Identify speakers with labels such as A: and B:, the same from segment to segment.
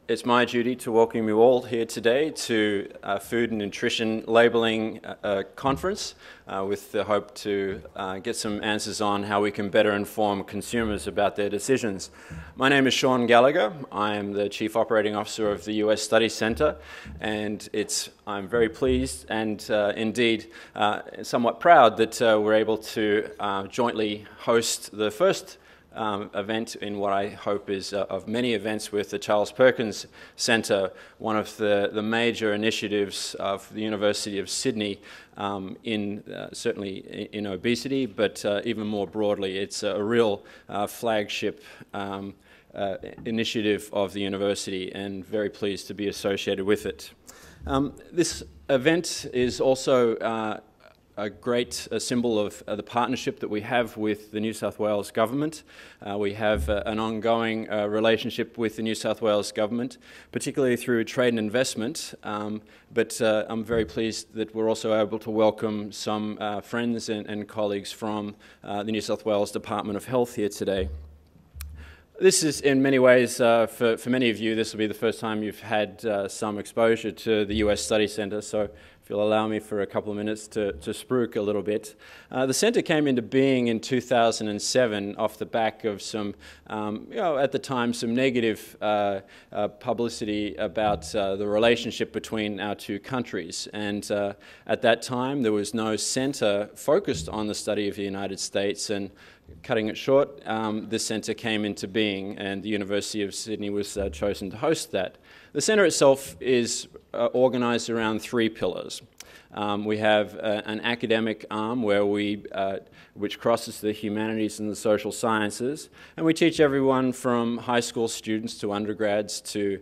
A: It's my duty to welcome you all here today to Food and Nutrition Labelling Conference with the hope to get some answers on how we can better inform consumers about their decisions. My name is Sean Gallagher. I am the Chief Operating Officer of the US Study Center, and I'm very pleased and indeed somewhat proud that we're able to jointly host the first event in what I hope is of many events with the Charles Perkins Centre, one of the major initiatives of the University of Sydney certainly in obesity, but even more broadly. It's a real flagship initiative of the university, and very pleased to be associated with it. This event is also a great symbol of the partnership that we have with the New South Wales Government. We have an ongoing relationship with the New South Wales Government, particularly through trade and investment, but I'm very pleased that we're also able to welcome some friends and colleagues from the New South Wales Department of Health here today. This is, in many ways, for many of you, this will be the first time you've had some exposure to the US Study Center, so if you'll allow me for a couple of minutes to spruik a little bit. The center came into being in 2007 off the back of some, at the time, some negative publicity about the relationship between our two countries. And at that time, there was no center focused on the study of the United States, and cutting it short, this centre came into being, and the University of Sydney was chosen to host that. The centre itself is organised around three pillars. We have an academic arm which crosses the humanities and the social sciences, and we teach everyone from high school students to undergrads to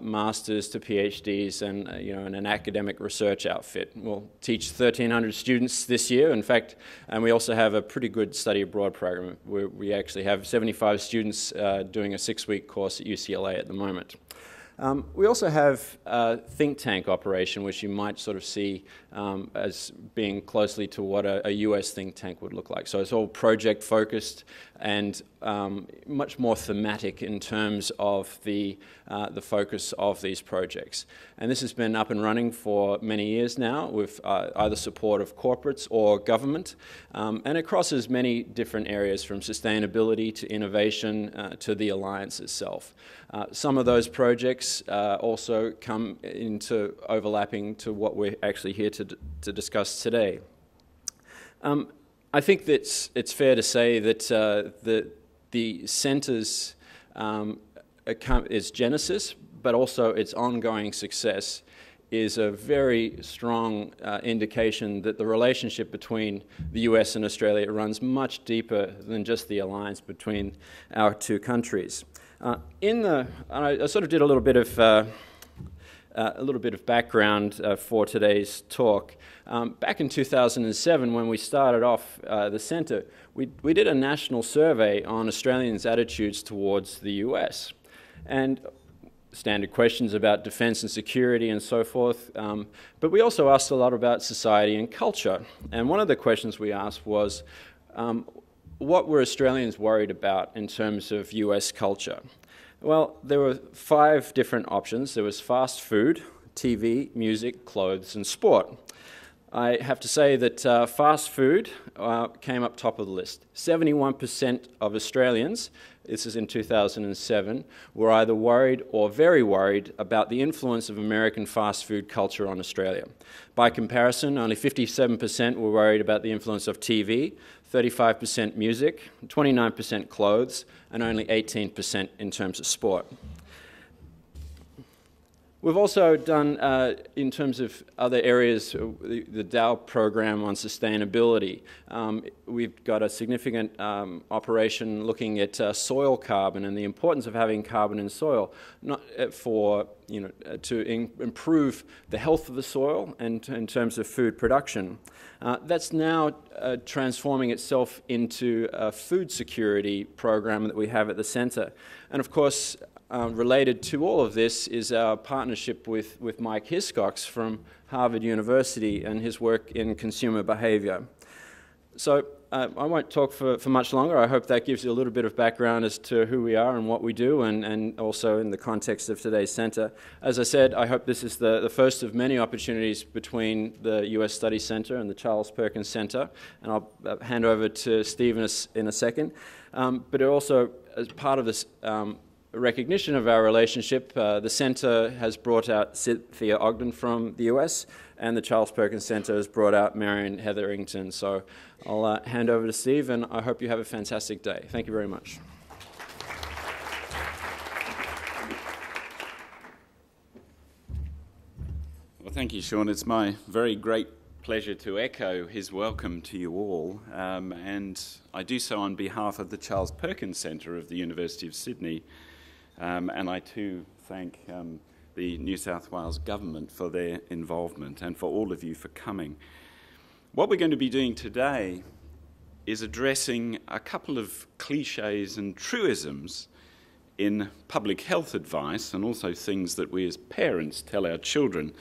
A: masters to PhDs, and an academic research outfit. We'll teach 1,300 students this year, in fact, and we also have a pretty good study abroad program where we actually have 75 students doing a 6-week course at UCLA at the moment. We also have a think tank operation, which you might sort of see as being closely to what a US think tank would look like. So it's all project focused and much more thematic in terms of the focus of these projects. And this has been up and running for many years now with either support of corporates or government, and it crosses many different areas from sustainability to innovation to the alliance itself. Some of those projects also come into overlapping to what we're actually here to discuss today. I think that it's fair to say that the centre's its genesis, but also its ongoing success, is a very strong indication that the relationship between the US and Australia runs much deeper than just the alliance between our two countries. I sort of did a little bit of background for today's talk. Back in 2007, when we started off the centre, we did a national survey on Australians' attitudes towards the US, and standard questions about defence and security and so forth, but we also asked a lot about society and culture. And one of the questions we asked was, what were Australians worried about in terms of US culture? Well, there were 5 different options. There was fast food, TV, music, clothes, and sport. I have to say that fast food came up top of the list. 71% of Australians, this is in 2007, were either worried or very worried about the influence of American fast food culture on Australia. By comparison, only 57% were worried about the influence of TV, 35% music, 29% clothes, and only 18% in terms of sport. We've also done, in terms of other areas, the Dow program on sustainability. We've got a significant operation looking at soil carbon and the importance of having carbon in soil, not to improve the health of the soil and in terms of food production. That's now transforming itself into a food security program that we have at the centre. And of course, related to all of this is our partnership with Mike Hiscox from Harvard University and his work in consumer behaviour. So I won't talk for much longer. I hope that gives you a little bit of background as to who we are and what we do, and also in the context of today's centre. As I said, I hope this is the first of many opportunities between the US Studies Centre and the Charles Perkins Centre, and I'll hand over to Steve in a second. But it also, as part of this recognition of our relationship, the Centre has brought out Cynthia Ogden from the US, and the Charles Perkins Centre has brought out Marion Hetherington. So I'll hand over to Steve, and I hope you have a fantastic day. Thank you very much.
B: Well, thank you, Sean. It's my very great pleasure to echo his welcome to you all, and I do so on behalf of the Charles Perkins Centre of the University of Sydney, and I too thank the New South Wales Government for their involvement and for all of you for coming. What we're going to be doing today is addressing a couple of cliches and truisms in public health advice, and also things that we as parents tell our children.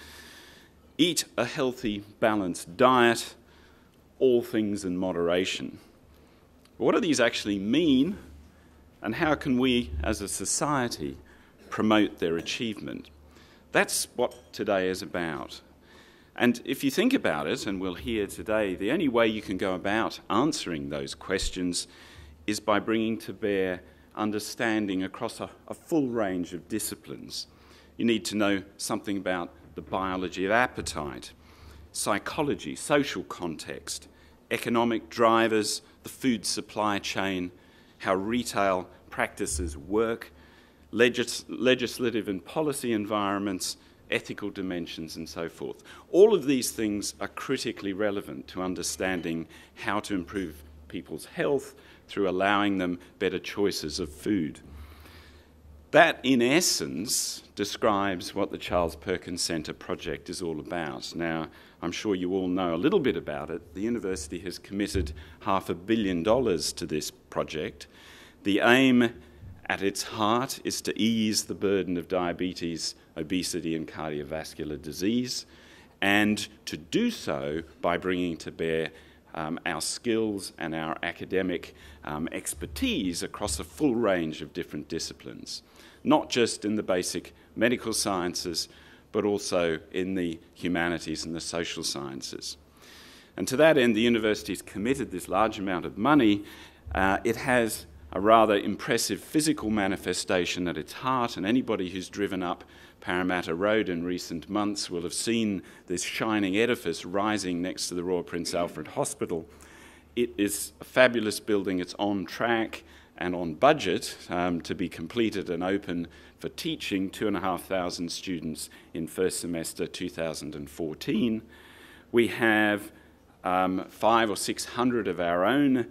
B: Eat a healthy, balanced diet, all things in moderation. What do these actually mean, and how can we as a society promote their achievement? That's what today is about. And if you think about it, and we'll hear today, the only way you can go about answering those questions is by bringing to bear understanding across a full range of disciplines. You need to know something about the biology of appetite, psychology, social context, economic drivers, the food supply chain, how retail practices work, legislative and policy environments, ethical dimensions, and so forth. All of these things are critically relevant to understanding how to improve people's health through allowing them better choices of food. That, in essence, describes what the Charles Perkins Centre project is all about. Now, I'm sure you all know a little bit about it. The university has committed $500 million to this project. The aim at its heart is to ease the burden of diabetes, obesity, and cardiovascular disease, and to do so by bringing to bear our skills and our academic expertise across a full range of different disciplines, not just in the basic medical sciences, but also in the humanities and the social sciences. And to that end, the university's committed this large amount of money. It has a rather impressive physical manifestation at its heart, and anybody who's driven up Parramatta Road in recent months will have seen this shining edifice rising next to the Royal Prince Alfred Hospital. It is a fabulous building. It's on track and on budget to be completed and open for teaching 2,500 students in first semester 2014. We have 500 or 600 of our own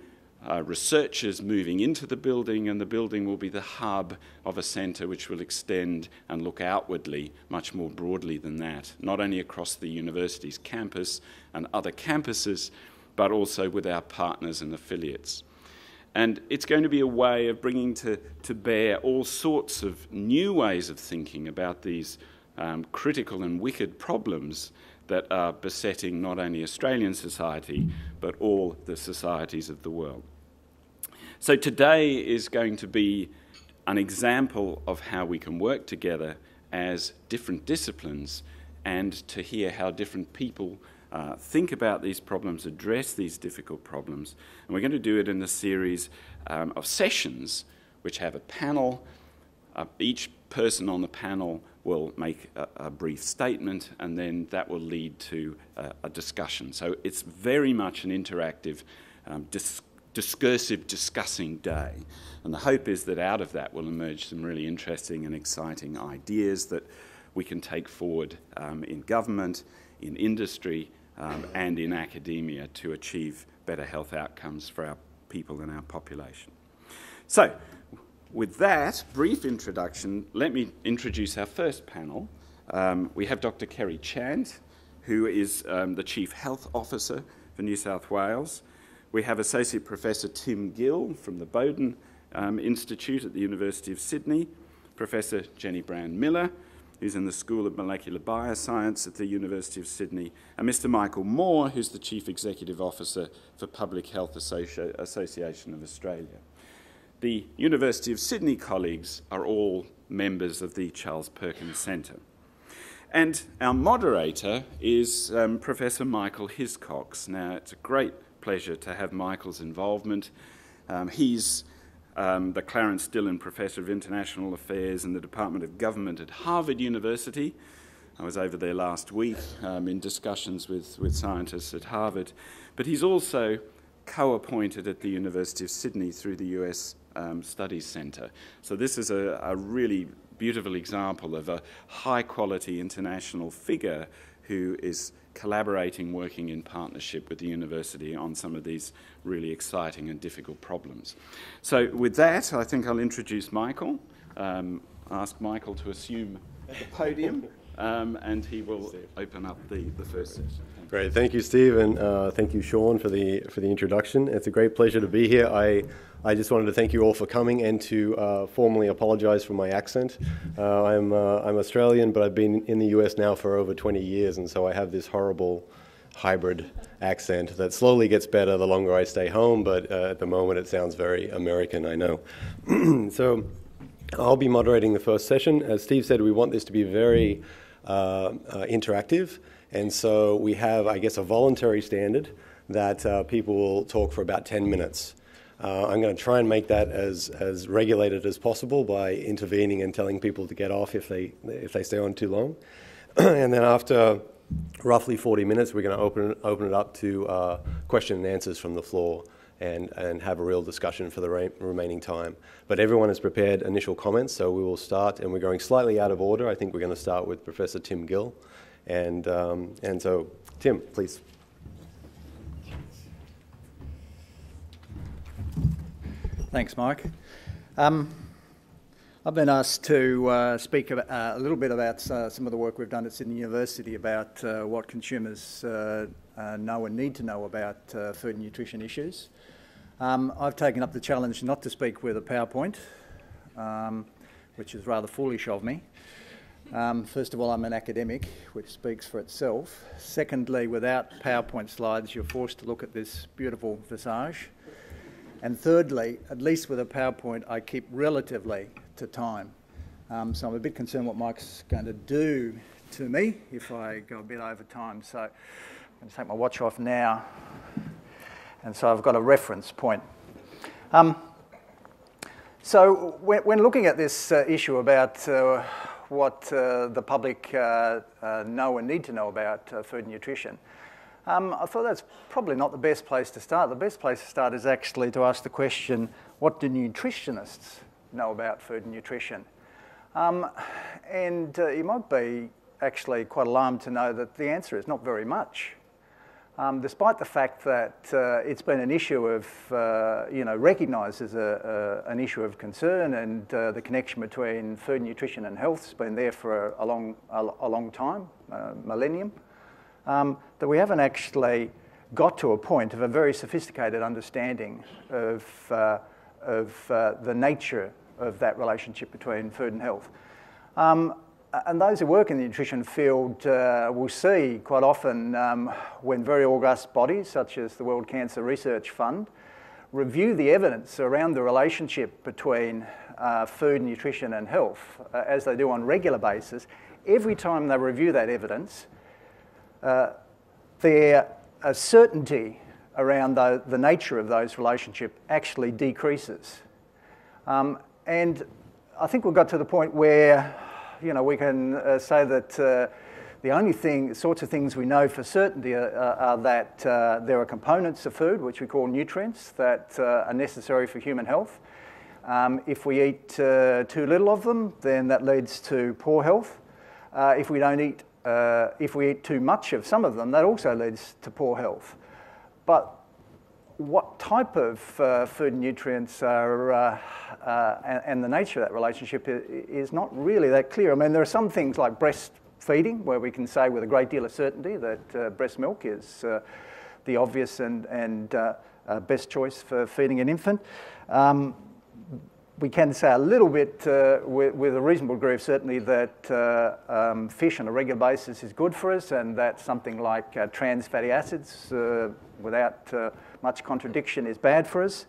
B: researchers moving into the building, and the building will be the hub of a centre which will extend and look outwardly much more broadly than that, not only across the university's campus and other campuses, but also with our partners and affiliates. And it's going to be a way of bringing to bear all sorts of new ways of thinking about these critical and wicked problems that are besetting not only Australian society, but all the societies of the world. So today is going to be an example of how we can work together as different disciplines, and to hear how different people think about these problems, address these difficult problems. And we're going to do it in a series of sessions which have a panel. Each person on the panel will make a brief statement, and then that will lead to a discussion. So it's very much an interactive, discursive, discussing day. And the hope is that out of that will emerge some really interesting and exciting ideas that we can take forward in government, in industry, and in academia to achieve better health outcomes for our people and our population. So, with that brief introduction, let me introduce our first panel. We have Dr. Kerry Chant, who is the Chief Health Officer for New South Wales. We have Associate Professor Tim Gill from the Bowden Institute at the University of Sydney, Professor Jenny Brown-Miller, who's in the School of Molecular Bioscience at the University of Sydney, and Mr. Michael Moore, who's the Chief Executive Officer for Public Health Association of Australia. The University of Sydney colleagues are all members of the Charles Perkins Centre. And our moderator is Professor Michael Hiscox. Now, it's a great pleasure to have Michael's involvement. He's the Clarence Dillon Professor of International Affairs in the Department of Government at Harvard University. I was over there last week in discussions with scientists at Harvard. But he's also co-appointed at the University of Sydney through the US Studies Centre. So this is a really beautiful example of a high-quality international figure who is collaborating, working in partnership with the university on some of these really exciting and difficult problems. So with that, I think I'll introduce Michael, ask Michael to assume the podium, and he will open up the first session.
C: Great, thank you, Steve, and thank you, Sean, for the introduction. It's a great pleasure to be here. I just wanted to thank you all for coming and to formally apologise for my accent. I'm Australian, but I've been in the US now for over 20 years, and so I have this horrible hybrid accent that slowly gets better the longer I stay home, but at the moment it sounds very American, I know. So I'll be moderating the first session. As Steve said, we want this to be very interactive, and so we have, I guess, a voluntary standard that people will talk for about 10 minutes. I'm going to try and make that as regulated as possible by intervening and telling people to get off if they stay on too long. And then after roughly 40 minutes, we're going to open it up to question and answers from the floor and have a real discussion for the remaining time. But everyone has prepared initial comments, so we will start, and we're going slightly out of order. I think we're going to start with Professor Tim Gill. And so, Tim, please.
D: Thanks, Mike. I've been asked to speak a little bit about some of the work we've done at Sydney University about what consumers know and need to know about food and nutrition issues. I've taken up the challenge not to speak with a PowerPoint, which is rather foolish of me. First of all, I'm an academic, which speaks for itself. Secondly, without PowerPoint slides, you're forced to look at this beautiful visage. And thirdly, at least with a PowerPoint, I keep relatively to time. So I'm a bit concerned what Mike's going to do to me if I go a bit over time. So I'm going to take my watch off now. And so I've got a reference point. So when looking at this issue about what the public know and need to know about food and nutrition, I thought that's probably not the best place to start. The best place to start is actually to ask the question, what do nutritionists know about food and nutrition? And you might be actually quite alarmed to know that the answer is not very much. Despite the fact that it's been an issue of, recognised as an issue of concern, and the connection between food, nutrition and health has been there for a long time, millennium, that we haven't actually got to a point of a very sophisticated understanding of the nature of that relationship between food and health. And those who work in the nutrition field will see quite often when very august bodies, such as the World Cancer Research Fund, review the evidence around the relationship between food, nutrition and health, as they do on a regular basis. Every time they review that evidence, their certainty around the nature of those relationships actually decreases. And I think we've got to the point where we can say that the only sorts of things we know for certainty are that there are components of food, which we call nutrients, that are necessary for human health. If we eat too little of them, then that leads to poor health. If we eat too much of some of them, that also leads to poor health. But what type of food and nutrients are, and the nature of that relationship is not really that clear. I mean, there are some things like breastfeeding, where we can say with a great deal of certainty that breast milk is the obvious and best choice for feeding an infant. But we can say a little bit with a reasonable degree of certainty that fish on a regular basis is good for us, and that something like trans fatty acids, without much contradiction, is bad for us.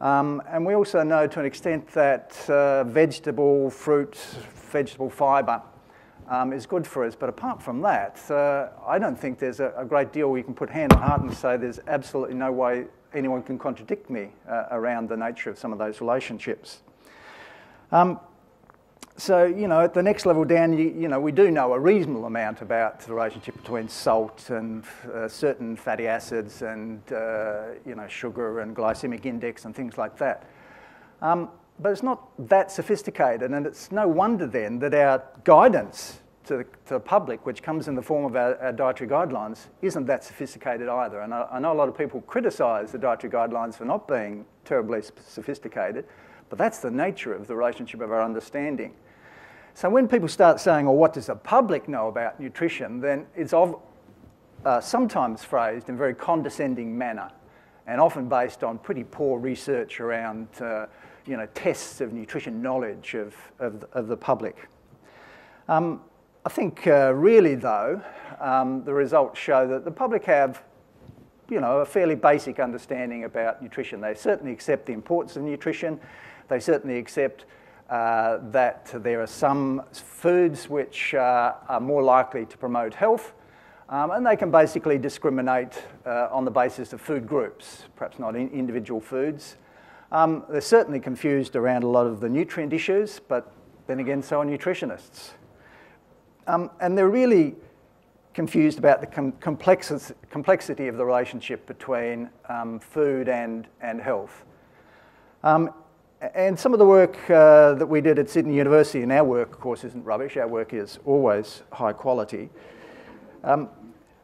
D: And we also know to an extent that vegetable, fruit, vegetable fibre is good for us. But apart from that, I don't think there's a great deal we can put hand on heart and say there's absolutely no way anyone can contradict me around the nature of some of those relationships. So, at the next level down, we do know a reasonable amount about the relationship between salt and certain fatty acids and, sugar and glycemic index and things like that. But it's not that sophisticated, and it's no wonder then that our guidance to the public, which comes in the form of our dietary guidelines, isn't that sophisticated either. And I know a lot of people criticise the dietary guidelines for not being terribly sophisticated, but that's the nature of the relationship of our understanding. So when people start saying, well, what does the public know about nutrition, then it's sometimes phrased in a very condescending manner, and often based on pretty poor research around tests of nutrition knowledge of the public. I think really though, the results show that the public have a fairly basic understanding about nutrition. They certainly accept the importance of nutrition. They certainly accept that there are some foods which are more likely to promote health, and they can basically discriminate on the basis of food groups, perhaps not in individual foods. They're certainly confused around a lot of the nutrient issues, but then again, so are nutritionists. And they're really confused about the complexity of the relationship between food and health. And some of the work that we did at Sydney University, and our work, of course, isn't rubbish. Our work is always high quality.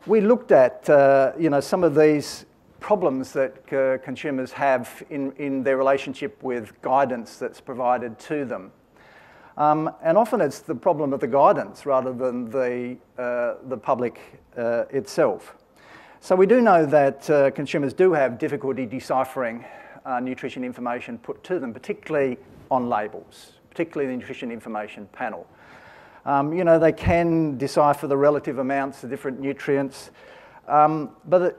D: We looked at, some of these problems that consumers have in their relationship with guidance that's provided to them. And often it's the problem of the guidance rather than the public itself. So we do know that consumers do have difficulty deciphering nutrition information put to them, particularly on labels, particularly the nutrition information panel. They can decipher the relative amounts of different nutrients, but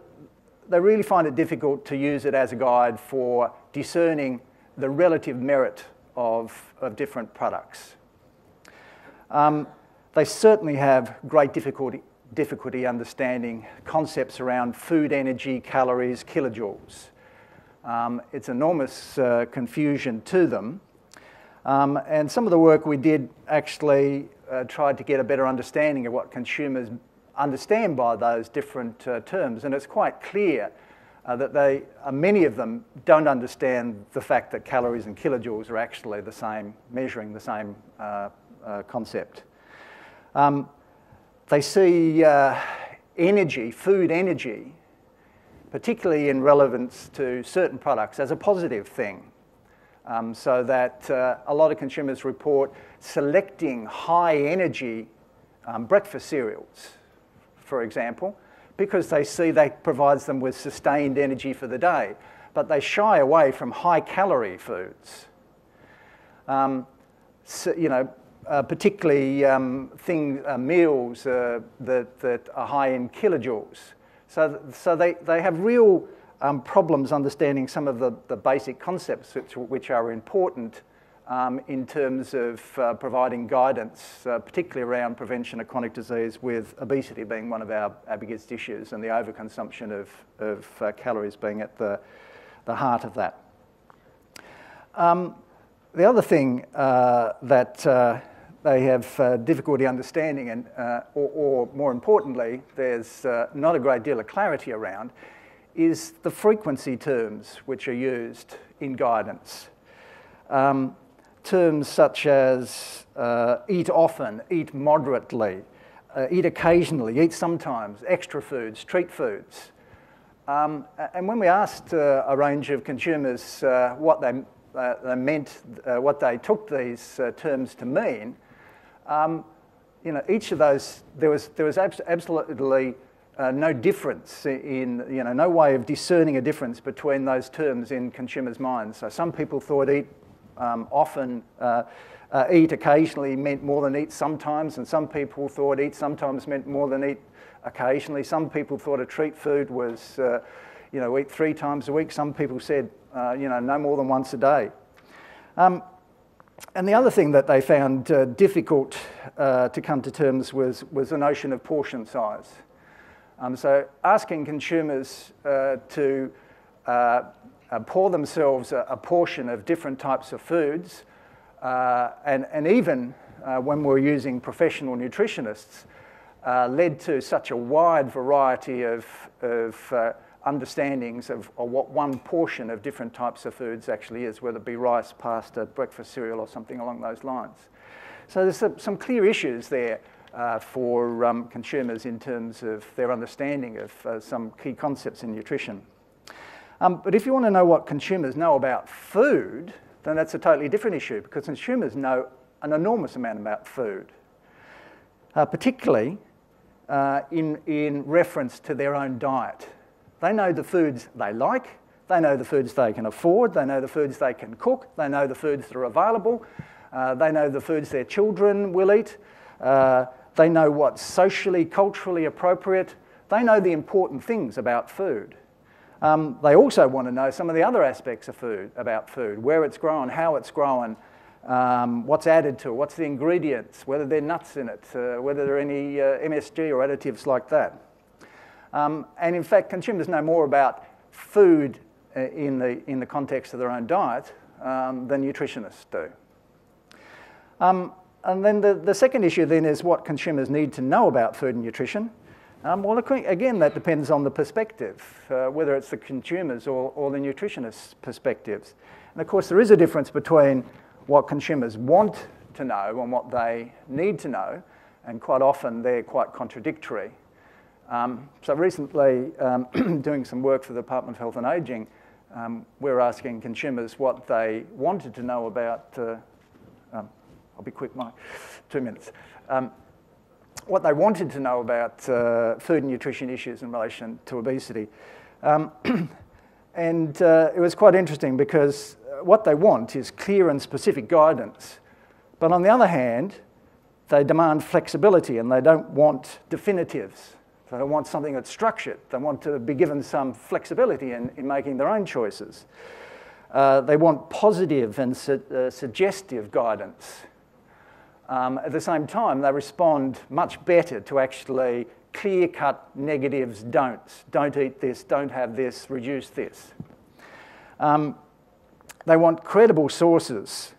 D: they really find it difficult to use it as a guide for discerning the relative merit of different products. They certainly have great difficulty understanding concepts around food energy, calories, kilojoules. It's enormous confusion to them. And some of the work we did actually tried to get a better understanding of what consumers understand by those different terms. And it's quite clear that many of them don't understand the fact that calories and kilojoules are actually the same, measuring the same concept. They see energy, food energy, particularly in relevance to certain products, as a positive thing. So that a lot of consumers report selecting high energy breakfast cereals, for example, because they see that provides them with sustained energy for the day, but they shy away from high calorie foods. Particularly meals that are high in kilojoules. So they have real problems understanding some of the basic concepts which are important in terms of providing guidance, particularly around prevention of chronic disease, with obesity being one of our biggest issues, and the overconsumption of calories being at the heart of that. The other thing that they have difficulty understanding, and or more importantly, there's not a great deal of clarity around, is the frequency terms which are used in guidance. Terms such as eat often, eat moderately, eat occasionally, eat sometimes, extra foods, treat foods. And when we asked a range of consumers what they meant, what they took these terms to mean, each of those, there was absolutely no difference in, no way of discerning a difference between those terms in consumers' minds. So some people thought eat often eat occasionally meant more than eat sometimes, and some people thought eat sometimes meant more than eat occasionally. Some people thought a treat food was, eat 3 times a week. Some people said, no more than once a day. And the other thing that they found difficult to come to terms was the notion of portion size. So asking consumers to pour themselves a portion of different types of foods, and even when we're using professional nutritionists, led to such a wide variety of understandings of what one portion of different types of foods actually is, whether it be rice, pasta, breakfast cereal, or something along those lines. So there's some clear issues there for consumers in terms of their understanding of some key concepts in nutrition. But if you want to know what consumers know about food, then that's a totally different issue, because consumers know an enormous amount about food, particularly in reference to their own diet. They know the foods they like, they know the foods they can afford, they know the foods they can cook, they know the foods that are available, they know the foods their children will eat, they know what's socially, culturally appropriate, they know the important things about food. They also want to know some of the other aspects of about food, where it's grown, how it's grown, what's added to it, what's the ingredients, whether there are nuts in it, whether there are any MSG or additives like that. And in fact, consumers know more about food in the context of their own diet than nutritionists do. And then the second issue then is what consumers need to know about food and nutrition. Well, again, that depends on the perspective, whether it's the consumers or the nutritionists' perspectives. And of course, there is a difference between what consumers want to know and what they need to know, and quite often they're quite contradictory. So recently, doing some work for the Department of Health and Ageing, we're asking consumers what they wanted to know about, I'll be quick, Mike, 2 minutes. What they wanted to know about food and nutrition issues in relation to obesity. And it was quite interesting, because what they want is clear and specific guidance. But on the other hand, they demand flexibility, and they don't want definitives. They don't want something that's structured. They want to be given some flexibility in making their own choices. They want positive and suggestive guidance. At the same time, they respond much better to actually clear-cut negatives, don'ts. Don't eat this, don't have this, reduce this. They want credible sources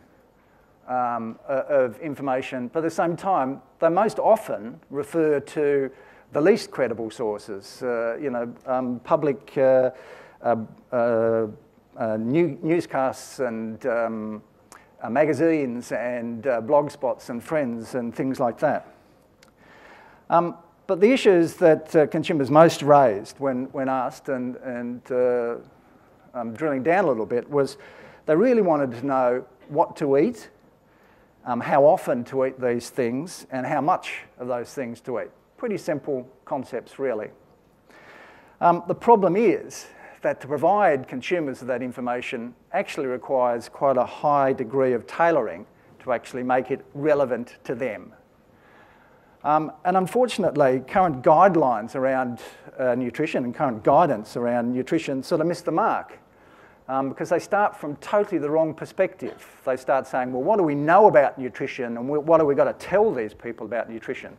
D: of information, but at the same time, they most often refer to the least credible sources, public newscasts and magazines and blog spots and friends and things like that. But the issues that consumers most raised when asked, and drilling down a little bit, was they really wanted to know what to eat, how often to eat these things, and how much of those things to eat. Pretty simple concepts, really. The problem is that to provide consumers with that information actually requires quite a high degree of tailoring to actually make it relevant to them. And unfortunately, current guidelines around nutrition and current guidance around nutrition sort of miss the mark, because they start from totally the wrong perspective. They start saying, well, what do we know about nutrition, and what have we got to tell these people about nutrition?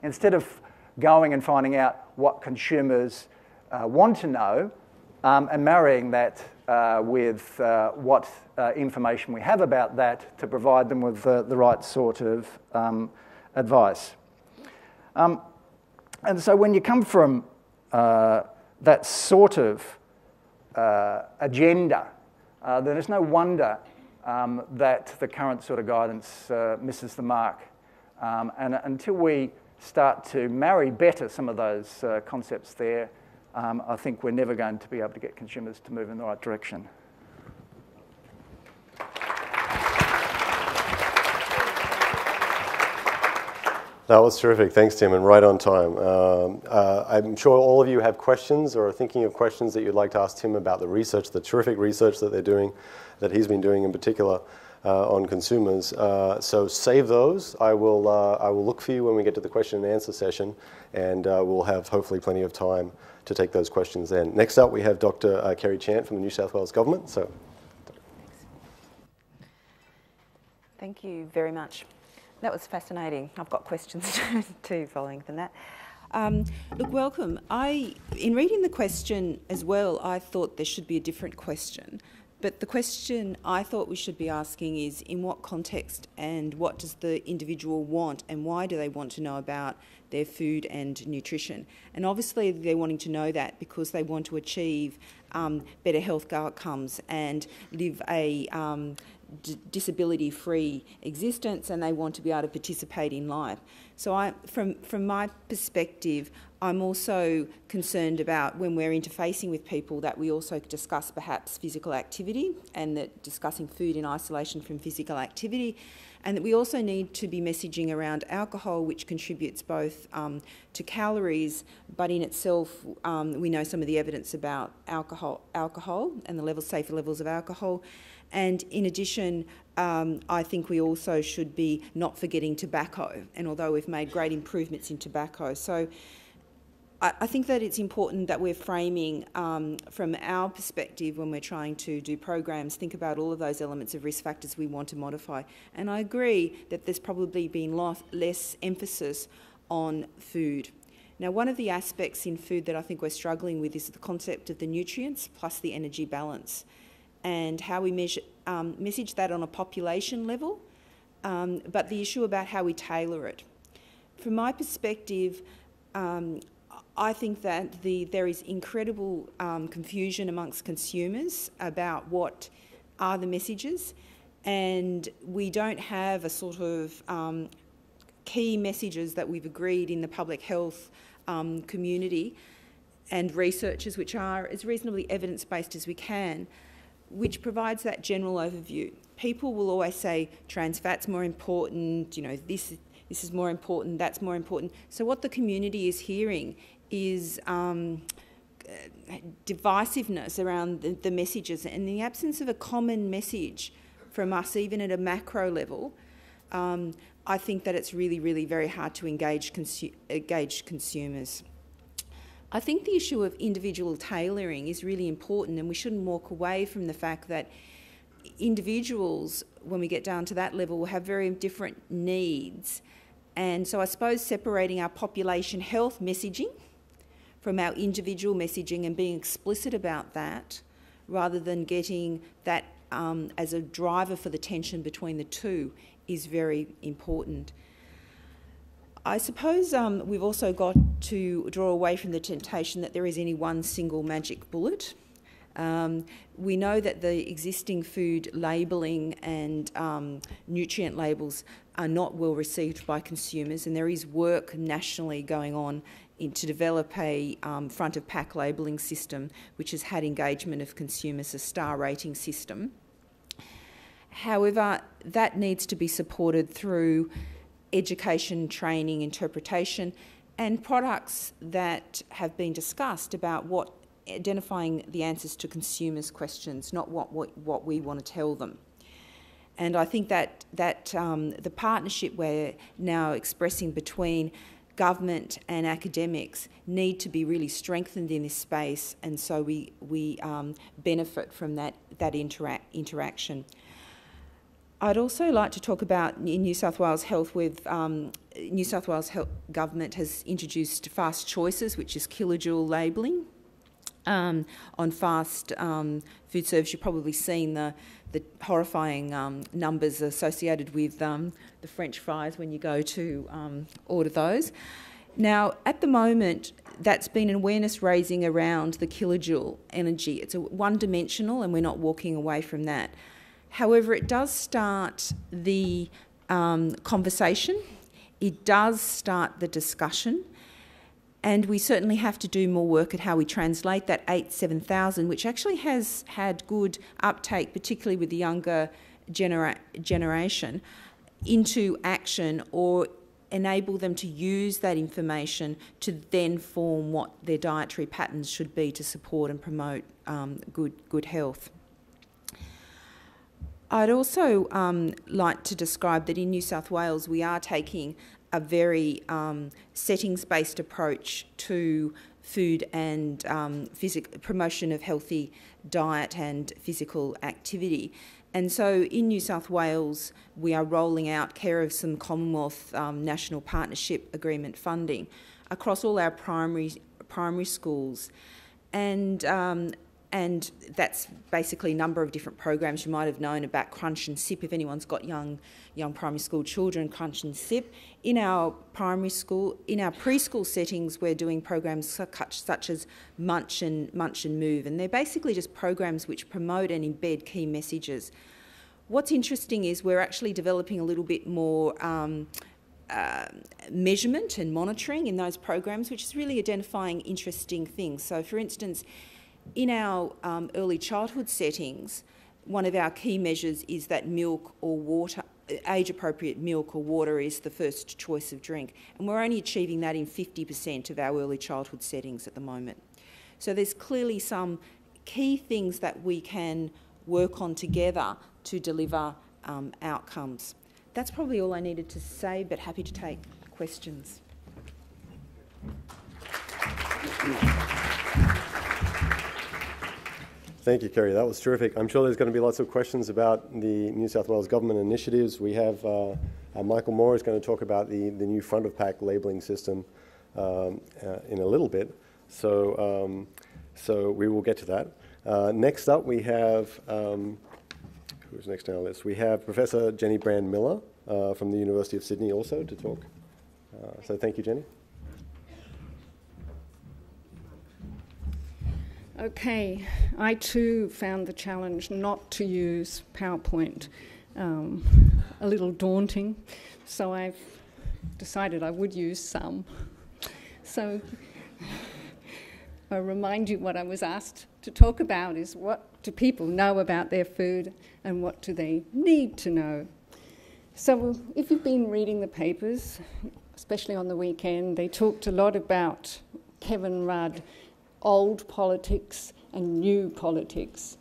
D: Instead of going and finding out what consumers want to know, and marrying that with what information we have about that to provide them with the right sort of advice. And so when you come from that sort of agenda, then it's no wonder that the current sort of guidance misses the mark. And until we start to marry better some of those concepts there, I think we're never going to be able to get consumers to move in the right direction.
C: That was terrific. Thanks, Tim, and right on time. I'm sure all of you have questions or are thinking of questions that you'd like to ask Tim about the research, the terrific research that they're doing, that he's been doing in particular on consumers. So save those. I will look for you when we get to the question and answer session, and we'll have hopefully plenty of time to take those questions then. Next up, we have Dr. Kerry Chant from the New South Wales Government. So,
E: thank you very much. That was fascinating. I've got questions too following from that. Look, welcome. In reading the question as well, I thought there should be a different question. But the question I thought we should be asking is, in what context and what does the individual want and why do they want to know about their food and nutrition? And obviously they're wanting to know that because they want to achieve better health outcomes and live a disability-free existence, and they want to be able to participate in life. So from my perspective, I'm also concerned about when we're interfacing with people that we also discuss perhaps physical activity, and that discussing food in isolation from physical activity, and that we also need to be messaging around alcohol, which contributes both to calories, but in itself we know some of the evidence about alcohol and the safer levels of alcohol. And in addition, I think we also should be not forgetting tobacco, and although we've made great improvements in tobacco. So I think that it's important that we're framing from our perspective when we're trying to do programs, think about all of those elements of risk factors we want to modify. And I agree that there's probably been less emphasis on food. Now, one of the aspects in food that I think we're struggling with is the concept of the nutrients plus the energy balance, and how we message that on a population level, but the issue about how we tailor it. From my perspective, I think that there is incredible confusion amongst consumers about what are the messages, and we don't have a sort of key messages that we've agreed in the public health community and researchers, which are as reasonably evidence-based as we can, which provides that general overview. People will always say trans fat's more important, you know, this is more important, that's more important. So what the community is hearing is divisiveness around the messages, and in the absence of a common message from us, even at a macro level, I think that it's really, really very hard to engage consumers. I think the issue of individual tailoring is really important, and we shouldn't walk away from the fact that individuals, when we get down to that level, will have very different needs. And so I suppose separating our population health messaging from our individual messaging and being explicit about that, rather than getting that as a driver for the tension between the two, is very important. I suppose we've also got to draw away from the temptation that there is any one single magic bullet. We know that the existing food labelling and nutrient labels are not well received by consumers, and there is work nationally going on to develop a front-of-pack labelling system which has had engagement of consumers, a star rating system. However, that needs to be supported through education, training, interpretation, and products that have been discussed about identifying the answers to consumers' questions, not what we want to tell them. And I think that the partnership we're now expressing between government and academics need to be really strengthened in this space, and so we benefit from that interaction. I'd also like to talk about in New South Wales Health with New South Wales Government has introduced fast choices, which is kilojoule labelling on fast food service. You've probably seen the horrifying numbers associated with the French fries when you go to order those. Now, at the moment, that's been an awareness raising around the kilojoule energy. It's one-dimensional, and we're not walking away from that. However, it does start the conversation, it does start the discussion, and we certainly have to do more work at how we translate that 7,000, which actually has had good uptake, particularly with the younger generation, into action, or enable them to use that information to then form what their dietary patterns should be to support and promote good health. I'd also like to describe that in New South Wales we are taking a very settings-based approach to food and promotion of healthy diet and physical activity. And so in New South Wales, we are rolling out care of some Commonwealth National Partnership Agreement funding across all our primary schools. And that's basically a number of different programs. You might have known about Crunch and Sip if anyone's got young primary school children. Crunch and Sip. In our preschool settings, we're doing programs such as Munch and Move, and they're basically just programs which promote and embed key messages. What's interesting is we're actually developing a little bit more measurement and monitoring in those programs, which is really identifying interesting things. So, for instance, in our early childhood settings, one of our key measures is that milk or water, age-appropriate milk or water is the first choice of drink. And we're only achieving that in 50% of our early childhood settings at the moment. So there's clearly some key things that we can work on together to deliver outcomes. That's probably all I needed to say, but happy to take questions.
C: Thank you, Kerry. That was terrific. I'm sure there's going to be lots of questions about the New South Wales Government initiatives. We have Michael Moore is going to talk about the new front-of-pack labelling system in a little bit. So we will get to that. Next up, we have, who's next on our list? We have Professor Jenny Brand-Miller from the University of Sydney also to talk. So thank you, Jenny.
F: Okay, I too found the challenge not to use PowerPoint a little daunting, so I've decided I would use some. So I'll remind you what I was asked to talk about is what do people know about their food and what do they need to know. So if you've been reading the papers, especially on the weekend, they talked a lot about Kevin Rudd, old politics and new politics.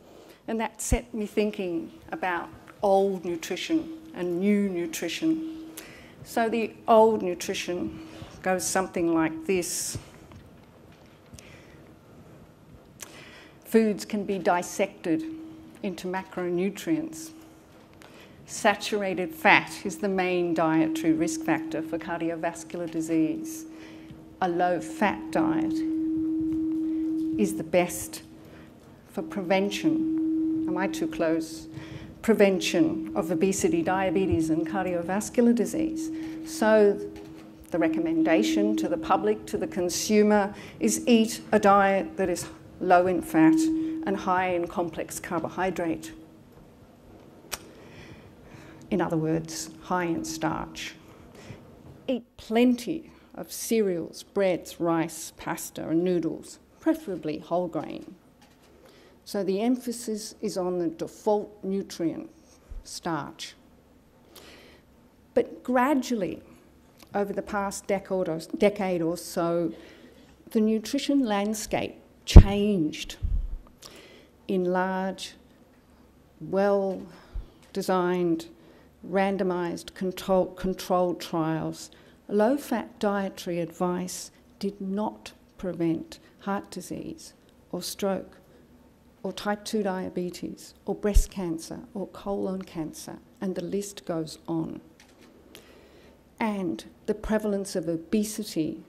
F: And that set me thinking about old nutrition and new nutrition. So the old nutrition goes something like this. Foods can be dissected into macronutrients. Saturated fat is the main dietary risk factor for cardiovascular disease. A low-fat diet is the best for prevention. Am I too close? Prevention of obesity, diabetes, and cardiovascular disease. So the recommendation to the public, to the consumer, is eat a diet that is low in fat and high in complex carbohydrate. In other words, high in starch. Eat plenty of cereals, breads, rice, pasta, and noodles, preferably whole grain. So the emphasis is on the default nutrient, starch. But gradually, over the past decade or so, the nutrition landscape changed. In large, well-designed, randomised controlled trials, low-fat dietary advice did not prevent heart disease or stroke or type 2 diabetes or breast cancer or colon cancer, and the list goes on. And the prevalence of obesity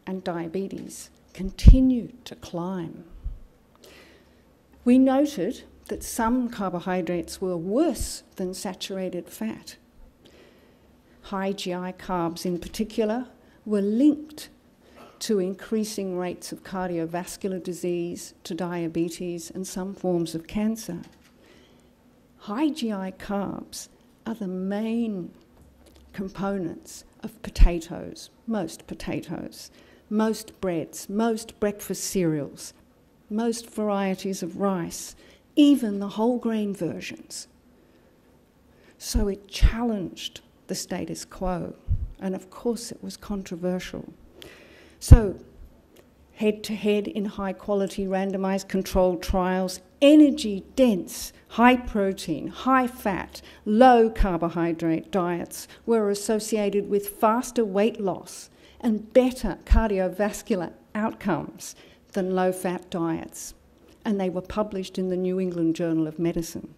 F: and diabetes continued to climb. We noted that some carbohydrates were worse than saturated fat. High GI carbs in particular were linked to increasing rates of cardiovascular disease, to diabetes, and some forms of cancer. High GI carbs are the main components of potatoes, most breads, most breakfast cereals, most varieties of rice, even the whole grain versions. So it challenged the status quo And of course it was controversial. So, head-to-head in high-quality randomised controlled trials, energy-dense, high-protein, high-fat, low-carbohydrate diets were associated with faster weight loss and better cardiovascular outcomes than low-fat diets. And they were published in the New England Journal of Medicine.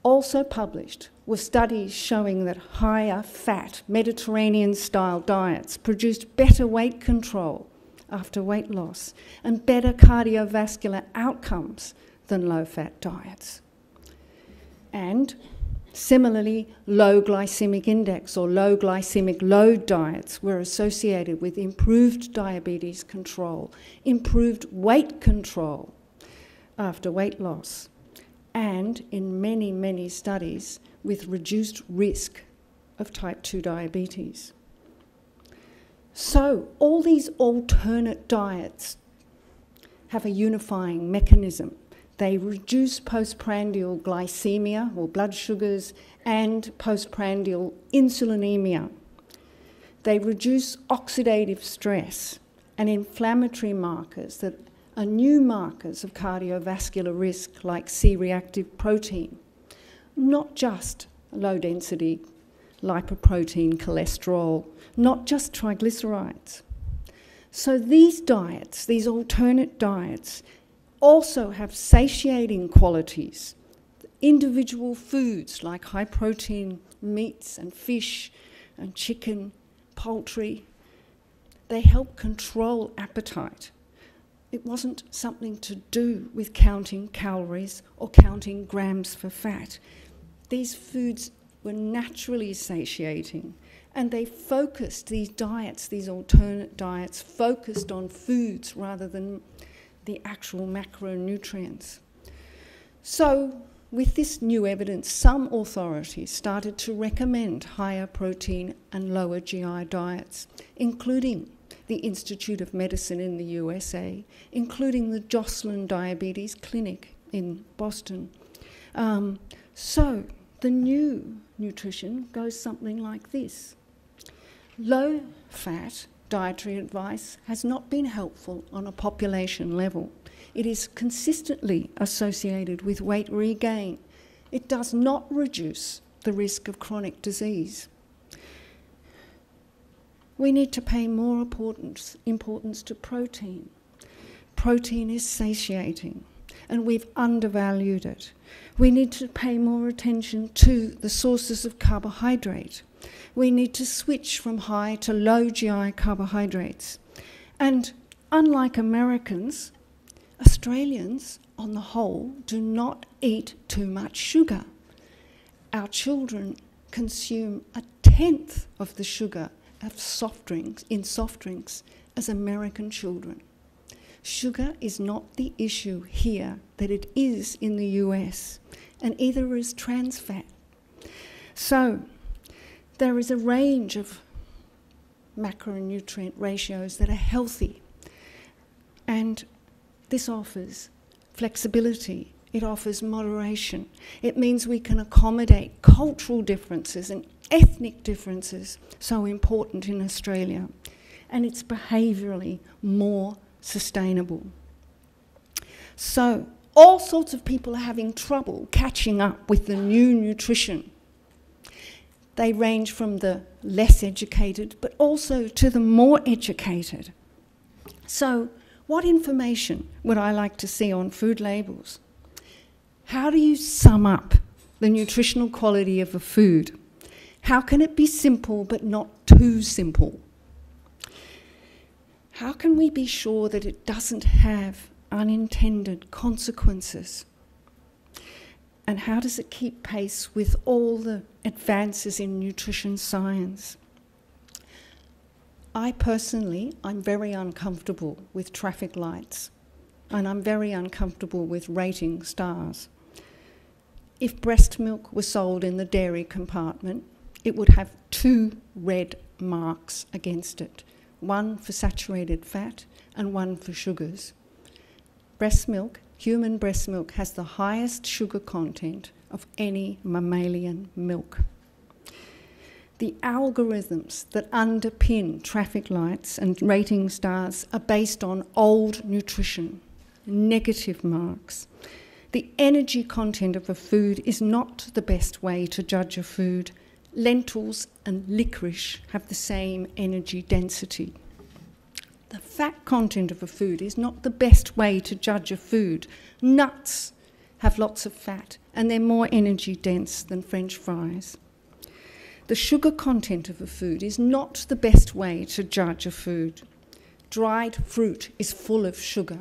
F: Also published were studies showing that higher fat Mediterranean-style diets produced better weight control after weight loss and better cardiovascular outcomes than low-fat diets. And similarly, low glycemic index or low glycemic load diets were associated with improved diabetes control, improved weight control after weight loss, and in many, many studies with reduced risk of type 2 diabetes. So all these alternate diets have a unifying mechanism. They reduce postprandial glycemia or blood sugars and postprandial insulinemia. They reduce oxidative stress and inflammatory markers that are new markers of cardiovascular risk like C-reactive protein, not just low-density lipoprotein cholesterol, not just triglycerides. So these diets, these alternate diets, also have satiating qualities. Individual foods like high-protein meats and fish and chicken, poultry, they help control appetite. It wasn't something to do with counting calories or counting grams for fat. These foods were naturally satiating, and they focused, these diets, these alternate diets, focused on foods rather than the actual macronutrients. So, with this new evidence, some authorities started to recommend higher protein and lower GI diets, including the Institute of Medicine in the USA, including the Joslin Diabetes Clinic in Boston. So the new nutrition goes something like this. Low-fat dietary advice has not been helpful on a population level. It is consistently associated with weight regain. It does not reduce the risk of chronic disease. We need to pay more importance to protein. Protein is satiating, and we've undervalued it. We need to pay more attention to the sources of carbohydrate. We need to switch from high to low GI carbohydrates. And unlike Americans, Australians, on the whole, do not eat too much sugar. Our children consume 1/10 of the sugar of soft drinks as American children. Sugar is not the issue here that it is in the US, and either is trans fat. So there is a range of macronutrient ratios that are healthy, and this offers flexibility. It offers moderation. It means we can accommodate cultural differences and ethnic differences so important in Australia, and it's behaviourally more sustainable. So all sorts of people are having trouble catching up with the new nutrition. They range from the less educated but also to the more educated. So what information would I like to see on food labels? How do you sum up the nutritional quality of a food? How can it be simple but not too simple? How can we be sure that it doesn't have unintended consequences? And how does it keep pace with all the advances in nutrition science? I'm very uncomfortable with traffic lights, and I'm very uncomfortable with rating stars. If breast milk were sold in the dairy compartment, it would have 2 red marks against it, one for saturated fat and one for sugars. Breast milk, human breast milk, has the highest sugar content of any mammalian milk. The algorithms that underpin traffic lights and rating stars are based on old nutrition, negative marks. The energy content of a food is not the best way to judge a food. Lentils and licorice have the same energy density. The fat content of a food is not the best way to judge a food. Nuts have lots of fat and they're more energy dense than French fries. The sugar content of a food is not the best way to judge a food. Dried fruit is full of sugar.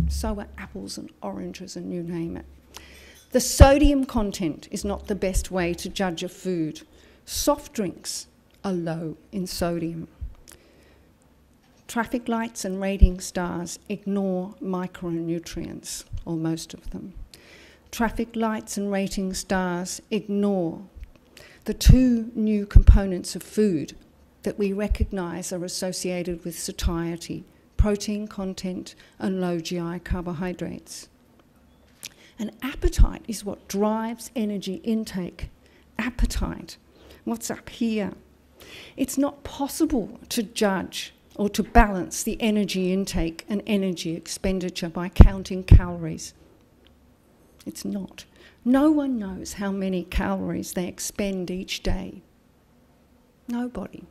F: So are apples and oranges and you name it. The sodium content is not the best way to judge a food. Soft drinks are low in sodium. Traffic lights and rating stars ignore micronutrients, or most of them. Traffic lights and rating stars ignore the two new components of food that we recognise are associated with satiety: protein content and low GI carbohydrates. And appetite is what drives energy intake. Appetite. What's up here? It's not possible to judge or to balance the energy intake and energy expenditure by counting calories. It's not. No one knows how many calories they expend each day. Nobody.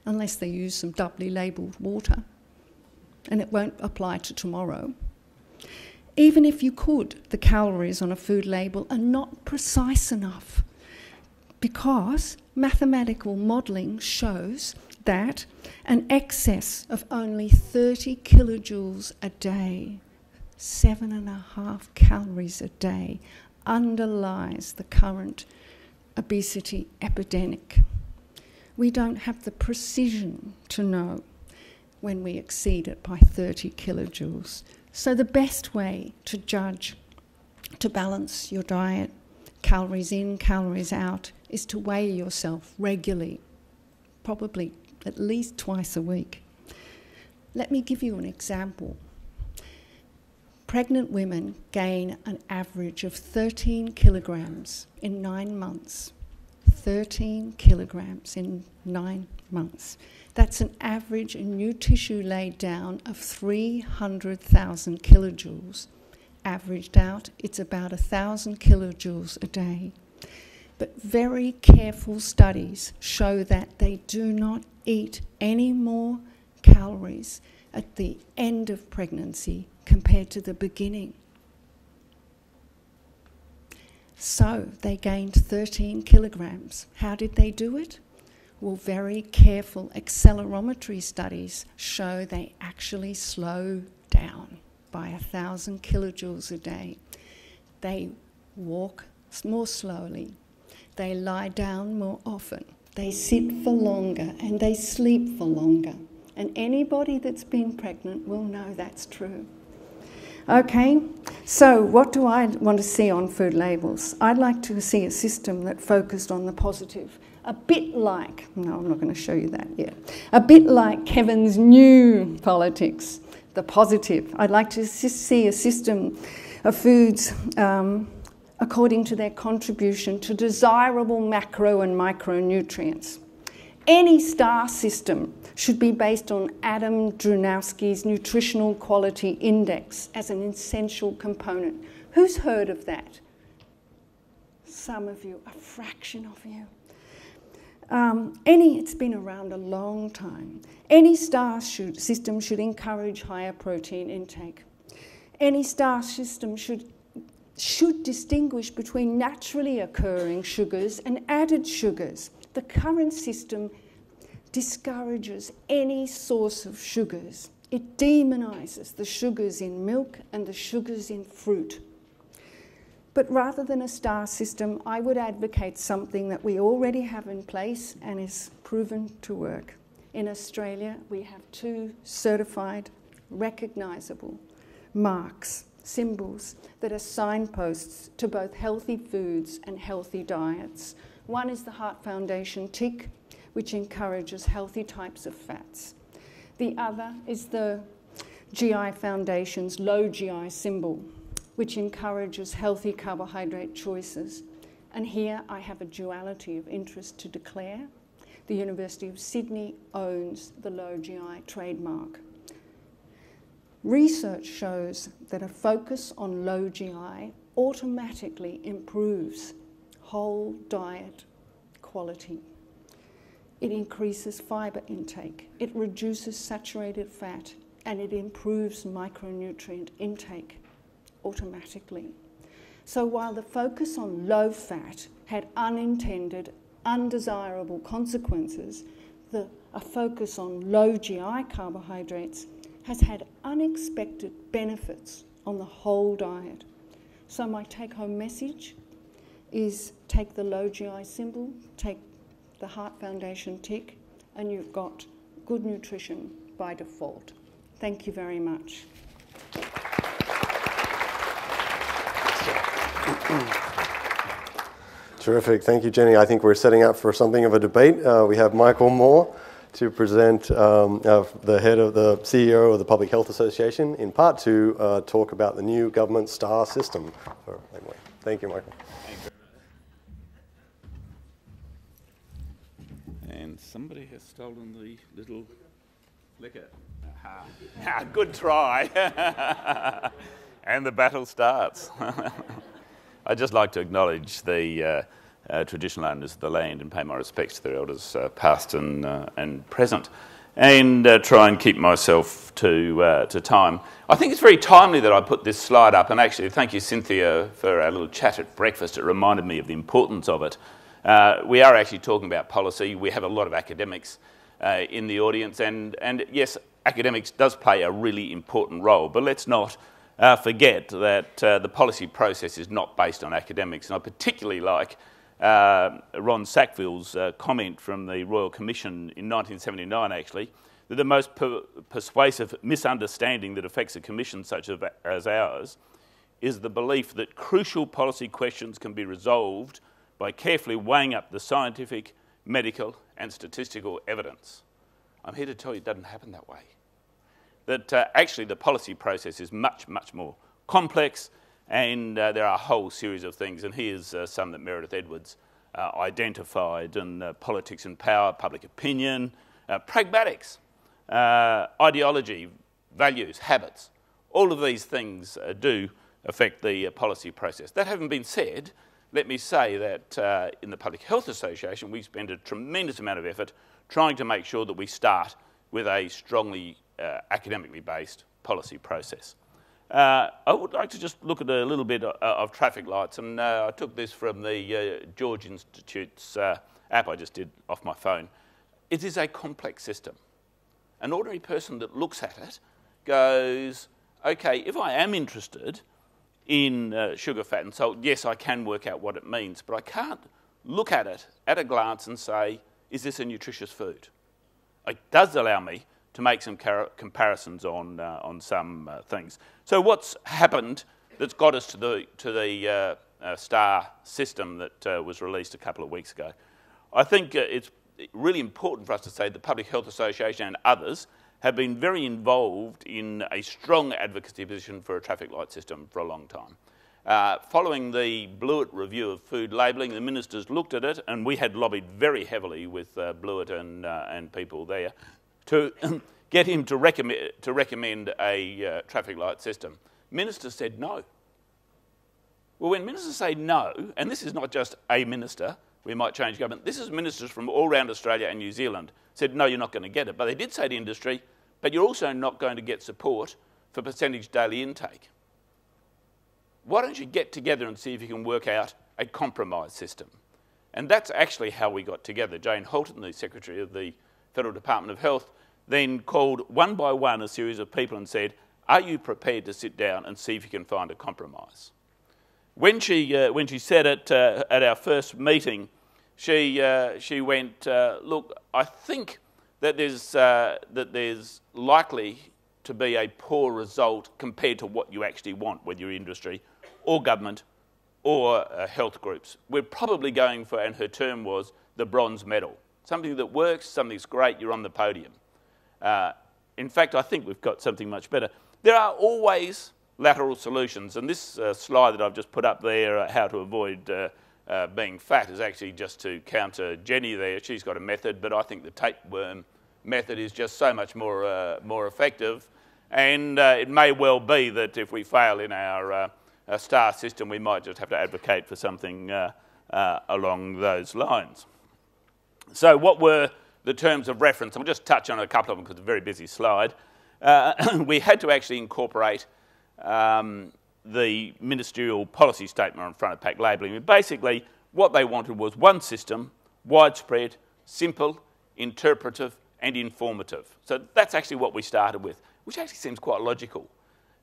F: Unless they use some doubly labelled water. And it won't apply to tomorrow. Even if you could, the calories on a food label are not precise enough, because mathematical modelling shows that an excess of only 30 kilojoules a day, 7.5 calories a day, underlies the current obesity epidemic. We don't have the precision to know when we exceed it by 30 kilojoules. So the best way to judge, to balance your diet, calories in, calories out, is to weigh yourself regularly, probably at least twice a week. Let me give you an example. Pregnant women gain an average of 13 kilograms in 9 months. 13 kilograms in 9 months. That's an average in new tissue laid down of 300,000 kilojoules. Averaged out, it's about 1,000 kilojoules a day. But very careful studies show that they do not eat any more calories at the end of pregnancy compared to the beginning. So they gained 13 kilograms. How did they do it? Well, very careful accelerometry studies show they actually slow down by 1,000 kilojoules a day. They walk more slowly. They lie down more often. They sit for longer and they sleep for longer. And anybody that's been pregnant will know that's true. Okay, so what do I want to see on food labels? I'd like to see a system that focused on the positive. A bit like, no, I'm not going to show you that yet. A bit like Kevin's new politics, the positive. I'd like to see a system of foods according to their contribution to desirable macro and micronutrients. Any star system should be based on Adam Drunowski's Nutritional Quality Index as an essential component. Who's heard of that? Some of you, a fraction of you. It's been around a long time. Any star system should encourage higher protein intake. Any star system should distinguish between naturally occurring sugars and added sugars. The current system discourages any source of sugars. It demonises the sugars in milk and the sugars in fruit. But rather than a star system, I would advocate something that we already have in place and is proven to work. In Australia, we have 2 certified, recognisable marks, symbols, that are signposts to both healthy foods and healthy diets. One is the Heart Foundation tick, which encourages healthy types of fats. The other is the GI Foundation's low GI symbol, which encourages healthy carbohydrate choices. And here I have a duality of interest to declare. The University of Sydney owns the low GI trademark. Research shows that a focus on low GI automatically improves whole diet quality. It increases fibre intake, it reduces saturated fat, and it improves micronutrient intake automatically. So while the focus on low fat had unintended, undesirable consequences, a focus on low GI carbohydrates has had unexpected benefits on the whole diet. So my take-home message is take the low GI symbol, take the Heart Foundation tick, and you've got good nutrition by default. Thank you very much.
C: Terrific. Thank you, Jenny. I think we're setting up for something of a debate. We have Michael Moore to present, the head of the CEO of the Public Health Association, in part to talk about the new government STAR system. Thank you, Michael.
G: And somebody has stolen the little flicker. Aha. Good try. And the battle starts. I'd just like to acknowledge the traditional owners of the land and pay my respects to their elders, past and present, and try and keep myself to time. I think it's very timely that I put this slide up, and actually thank you, Cynthia, for our little chat at breakfast. It reminded me of the importance of it. We are actually talking about policy. We have a lot of academics in the audience, and yes, academics does play a really important role, but let's not forget that the policy process is not based on academics. And I particularly like Ron Sackville's comment from the Royal Commission in 1979, actually, that the most persuasive misunderstanding that affects a commission such as ours is the belief that crucial policy questions can be resolved by carefully weighing up the scientific, medical and statistical evidence. I'm here to tell you it doesn't happen that way. That actually the policy process is much, much more complex, and there are a whole series of things, and here's some that Meredith Edwards identified, and politics and power, public opinion, pragmatics, ideology, values, habits. All of these things do affect the policy process. That having been said, let me say that in the Public Health Association we spend a tremendous amount of effort trying to make sure that we start with a strongly academically based policy process. I would like to just look at a little bit of traffic lights, and I took this from the George Institute's app I just did off my phone. It is a complex system. An ordinary person that looks at it goes, okay, if I am interested in sugar, fat and salt, yes, I can work out what it means, but I can't look at it at a glance and say, is this a nutritious food? It does allow me to make some comparisons on some things. So what's happened that's got us to the STAR system that was released a couple of weeks ago? I think it's really important for us to say the Public Health Association and others have been very involved in a strong advocacy position for a traffic light system for a long time. Following the Blewett review of food labelling, the ministers looked at it, and we had lobbied very heavily with Blewett and people there to get him to recommend a traffic light system. Ministers said no. Well, when ministers say no, and this is not just a minister, we might change government, this is ministers from all around Australia and New Zealand, said no, you're not going to get it. But they did say to industry, but you're also not going to get support for percentage daily intake. Why don't you get together and see if you can work out a compromise system? And that's actually how we got together. Jane Halton, the Secretary of the Federal Department of Health, then called one by one a series of people and said, are you prepared to sit down and see if you can find a compromise? When she said it at our first meeting, she went, look, I think that there's likely to be a poor result compared to what you actually want, whether you're industry or government or health groups. We're probably going for, and her term was, the bronze medal. Something that works, something's great, you're on the podium. In fact, I think we've got something much better. There are always lateral solutions, and this slide that I've just put up there, how to avoid being fat is actually just to counter Jenny there. She's got a method, but I think the tapeworm method is just so much more effective. And it may well be that if we fail in our star system, we might just have to advocate for something along those lines. So what were the terms of reference? I'll just touch on a couple of them because it's a very busy slide. We had to actually incorporate the ministerial policy statement on front of pack labelling. Basically, what they wanted was one system, widespread, simple, interpretive and informative. So that's actually what we started with, which actually seems quite logical.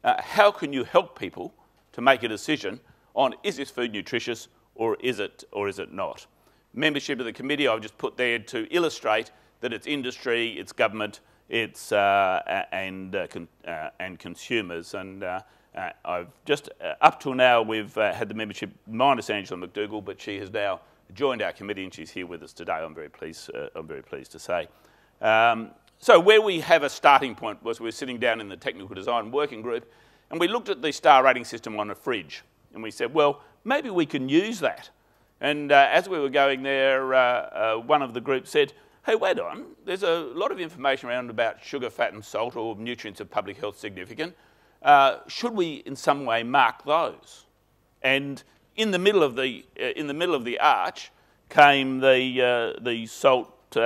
G: How can you help people to make a decision on is this food nutritious or is it not? Membership of the committee I've just put there to illustrate that it's industry, it's government, it's and consumers. And I've just up till now we've had the membership minus Angela McDougall, but she has now joined our committee and she's here with us today. I'm very pleased to say. So where we have a starting point was we're sitting down in the technical design working group and we looked at the star rating system on a fridge and we said, well, maybe we can use that. And as we were going there, one of the group said, hey, wait on, there's a lot of information around about sugar, fat and salt or nutrients of public health significant. Should we in some way mark those? And in the middle of the arch came the salt,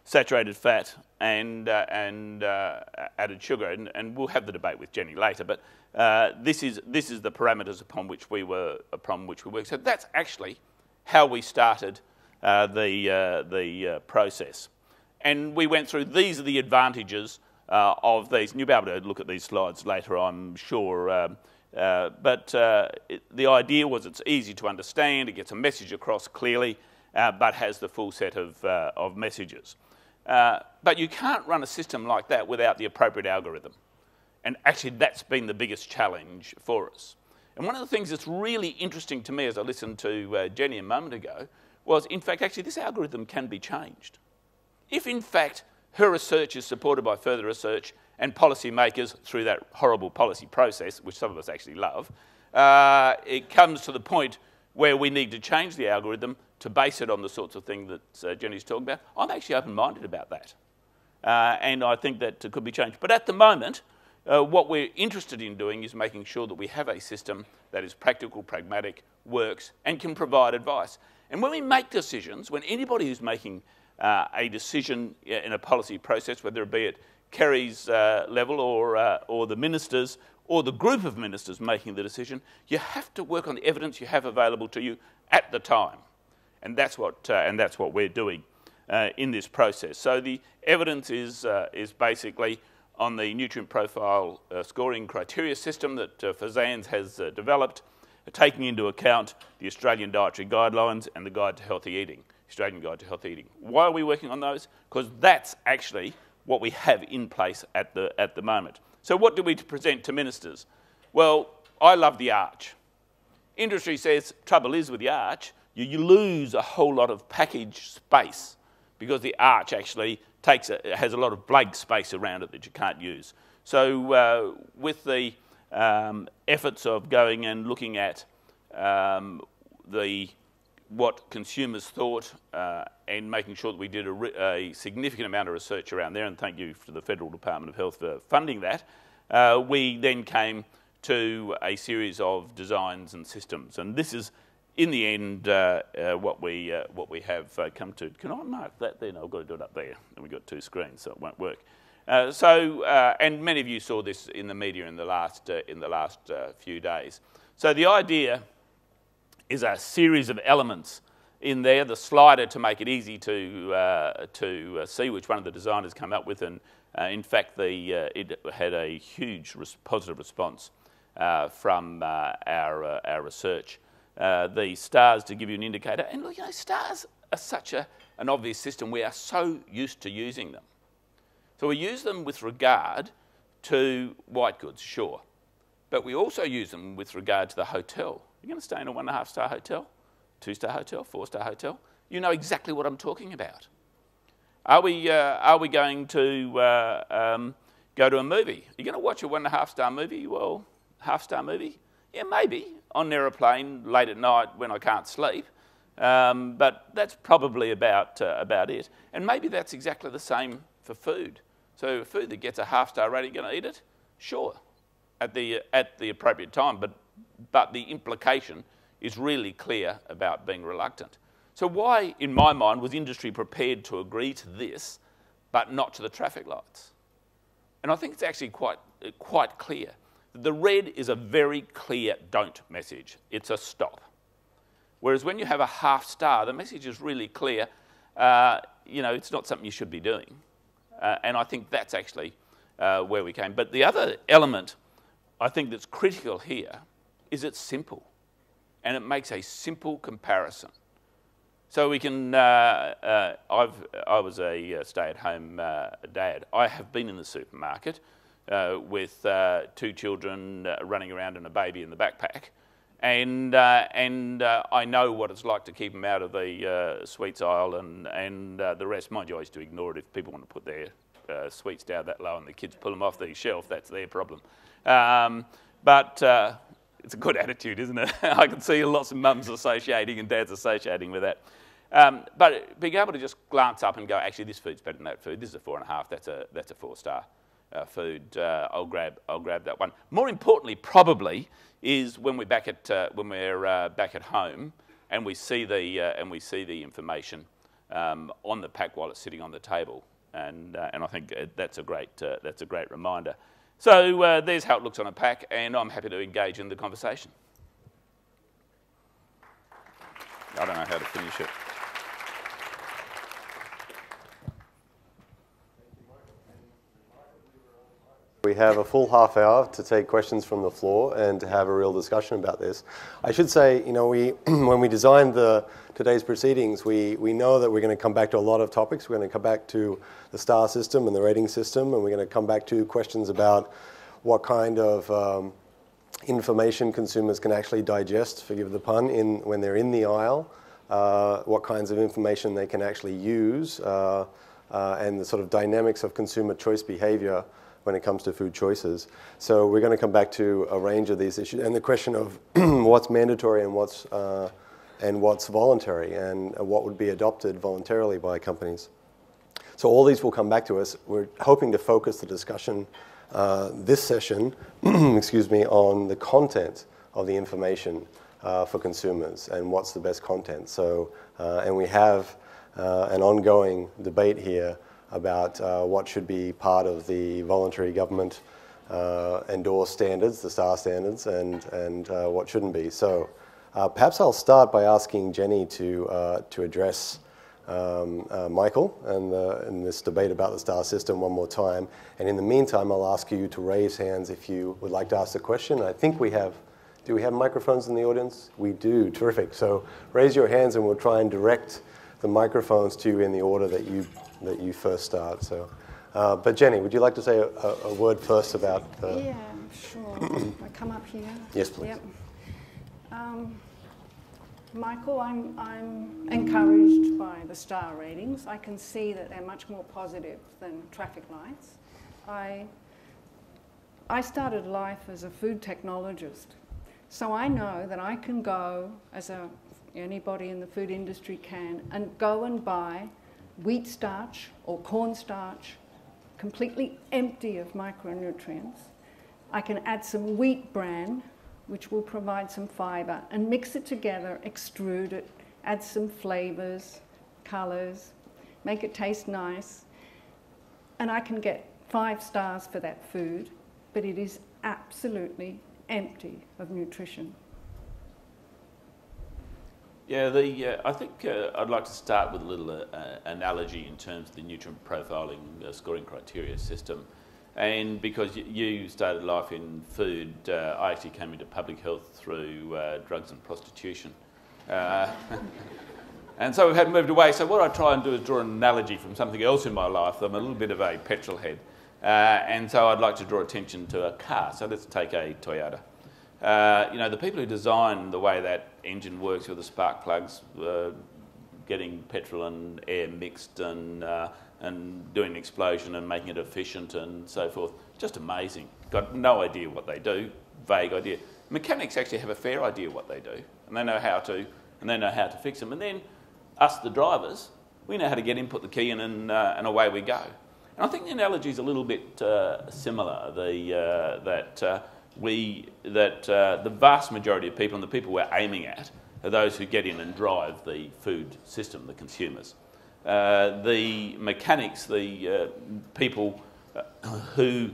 G: saturated fat and added sugar, and we'll have the debate with Jenny later. But this is the parameters upon which we work. So that's actually how we started the process, and we went through. These are the advantages of these. And you'll be able to look at these slides later, I'm sure. But the idea was it's easy to understand. It gets a message across clearly, but has the full set of messages. But you can't run a system like that without the appropriate algorithm. And actually that's been the biggest challenge for us. And one of the things that's really interesting to me as I listened to Jenny a moment ago was, in fact, actually this algorithm can be changed. If, in fact, her research is supported by further research and policymakers through that horrible policy process, which some of us actually love, it comes to the point where we need to change the algorithm to base it on the sorts of thing that Jenny's talking about. I'm actually open-minded about that. And I think that could be changed. But at the moment, what we're interested in doing is making sure that we have a system that is practical, pragmatic, works, and can provide advice. And when we make decisions, when anybody who's making a decision in a policy process, whether it be at Kerry's level or the ministers or the group of ministers making the decision, you have to work on the evidence you have available to you at the time. And that's what we're doing in this process. So the evidence is basically on the nutrient profile scoring criteria system that Fazan's has developed, taking into account the Australian Dietary Guidelines and the Guide to Healthy Eating, Australian Guide to Healthy Eating. Why are we working on those? Because that's actually what we have in place at the moment. So what do we present to ministers? Well, I love the arch. Industry says trouble is with the arch, you lose a whole lot of package space because the arch actually has a lot of blank space around it that you can't use. So with the efforts of going and looking at what consumers thought and making sure that we did a significant amount of research around there, and thank you to the Federal Department of Health for funding that, we then came to a series of designs and systems. And this is, in the end, what we have come to. Can I mark that there? No, I've got to do it up there. And we've got two screens, so it won't work. And many of you saw this in the media in the last few days. So the idea is a series of elements in there, the slider to make it easy to see which one of the designers come up with, and in fact it had a huge positive response from our research. The stars to give you an indicator, and look, stars are such an obvious system. We are so used to using them. So we use them with regard to white goods, sure, but we also use them with regard to the hotel. You're going to stay in a 1.5-star hotel, 2-star hotel, 4-star hotel. You know exactly what I'm talking about. Are we going to go to a movie? Are you going to watch a 1.5-star movie? Well, half-star movie? Yeah, maybe on an aeroplane late at night when I can't sleep. But that's probably about it. And maybe that's exactly the same for food. So food that gets a half-star rating, you're going to eat it? Sure, at the appropriate time, but the implication is really clear about being reluctant. So why, in my mind, was industry prepared to agree to this, but not to the traffic lights? And I think it's actually quite clear. The red is a very clear don't message. It's a stop. Whereas when you have a half star, the message is really clear. It's not something you should be doing. And I think that's actually where we came. But the other element I think that's critical here is it's simple. And it makes a simple comparison. So we can, I was a stay-at-home dad. I have been in the supermarket with 2 children running around and a baby in the backpack. And I know what it's like to keep them out of the sweets aisle and the rest. Mind you, I used to ignore it if people want to put their sweets down that low and the kids pull them off the shelf. That's their problem. But it's a good attitude, isn't it? I can see lots of mums associating and dads associating with that. But being able to just glance up and go, actually, this food's better than that food. This is a 4.5. That's a 4-star food. I'll grab that one. More importantly, probably, is when we're back at home and we see the information on the pack while it's sitting on the table, and I think that's a great reminder. So there's how it looks on a pack, and I'm happy to engage in the conversation. I don't know how to finish it.
C: We have a full half hour to take questions from the floor and to have a real discussion about this. I should say, when we designed today's proceedings, we know that we're going to come back to a lot of topics. We're going to come back to the star system and the rating system, and we're going to come back to questions about what kind of information consumers can actually digest, forgive the pun, when they're in the aisle, what kinds of information they can actually use, and the sort of dynamics of consumer choice behavior when it comes to food choices. So we're going to come back to a range of these issues and the question of what's mandatory and what's voluntary and what would be adopted voluntarily by companies. So all these will come back to us. We're hoping to focus the discussion this session, on the content of the information for consumers and what's the best content. So, and we have an ongoing debate here about what should be part of the voluntary government endorsed standards, the STAR standards, and what shouldn't be. So perhaps I'll start by asking Jenny to address Michael in this debate about the STAR system one more time. And in the meantime, I'll ask you to raise hands if you would like to ask a question. I think do we have microphones in the audience? We do, terrific. So raise your hands and we'll try and direct the microphones to you in the order that you first start. So, but Jenny, would you like to say a word first about?
F: Yeah, sure. I come up here.
C: Yes, please.
F: Yep. Michael, I'm encouraged by the star ratings. I can see that they're much more positive than traffic lights. I started life as a food technologist, so I know that I can go, as anybody in the food industry can, and go and buy wheat starch or corn starch, completely empty of micronutrients. I can add some wheat bran, which will provide some fibre, and mix it together, extrude it, add some flavours, colours, make it taste nice, and I can get 5 stars for that food, but it is absolutely empty of nutrition.
G: Yeah, I think I'd like to start with a little analogy in terms of the nutrient profiling scoring criteria system. And because you started life in food, I actually came into public health through drugs and prostitution. And so we've had moved away. So what I try and do is draw an analogy from something else in my life. I'm a little bit of a petrol head. And so I'd like to draw attention to a car. So let's take a Toyota. The people who design the way that engine works with the spark plugs, getting petrol and air mixed and doing an explosion and making it efficient and so forth, just amazing. Got no idea what they do, vague idea. Mechanics actually have a fair idea what they do, and they know how to and they know how to fix them. And then us, the drivers, we know how to get in, put the key in, and away we go. And I think the analogy is a little bit similar. The vast majority of people, and the people we're aiming at, are those who get in and drive the food system, the consumers. The mechanics, the people who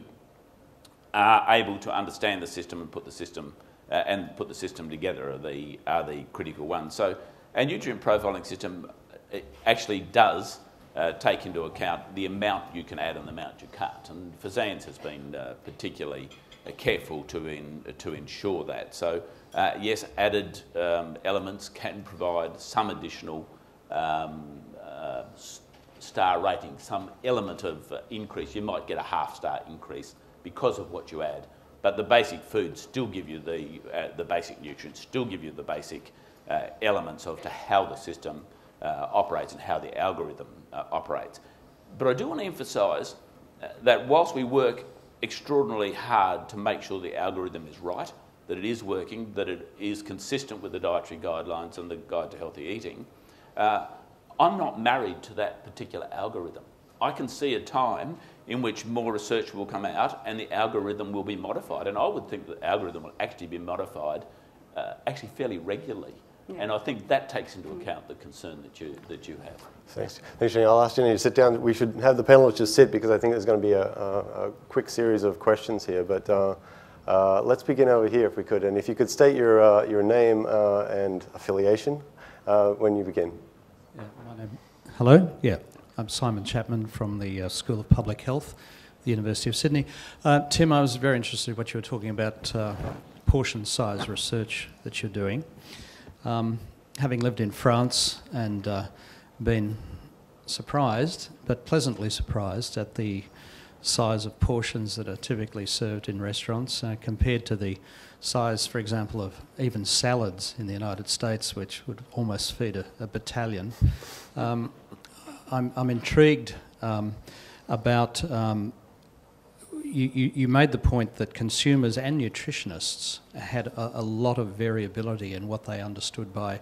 G: are able to understand the system and put the system together are the critical ones. So our nutrient profiling system actually does take into account the amount you can add and the amount you can't. And Fazan's has been particularly careful to ensure that. So yes, added elements can provide some additional star rating, some element of increase. You might get a half-star increase because of what you add, but the basic foods still give you the basic nutrients, still give you the basic elements of how the system operates and how the algorithm operates. But I do want to emphasise that whilst we work extraordinarily hard to make sure the algorithm is right, that it is working, that it is consistent with the dietary guidelines and the Guide to Healthy Eating, I'm not married to that particular algorithm. I can see a time in which more research will come out and the algorithm will be modified. And I would think that the algorithm will actually be modified actually fairly regularly. Yeah. And I think that takes into account the concern that you have.
C: Thanks, Jenny. I'll ask Jenny to sit down. We should have the panelists just sit because I think there's going to be a quick series of questions here. But let's begin over here if we could. And if you could state your name and affiliation when you begin.
H: Yeah, my name. Hello. Yeah, I'm Simon Chapman from the School of Public Health, the University of Sydney. Tim, I was very interested in what you were talking about, portion size research that you're doing. Having lived in France and been surprised, but pleasantly surprised, at the size of portions that are typically served in restaurants compared to the size, for example, of even salads in the United States, which would almost feed a battalion. I'm intrigued about... You made the point that consumers and nutritionists had a lot of variability in what they understood by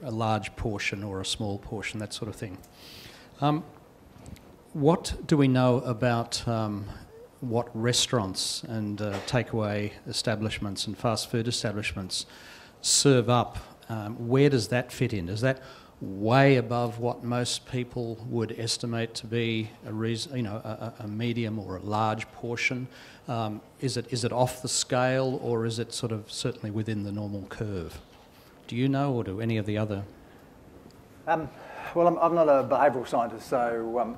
H: a large portion or a small portion, that sort of thing. What do we know about what restaurants and takeaway establishments and fast food establishments serve up? Where does that fit in? Is that way above what most people would estimate to be a medium or a large portion? Is it off the scale, or is it sort of certainly within the normal curve? Do you know, or do any of the other?
D: Well, I'm not a behavioural scientist, so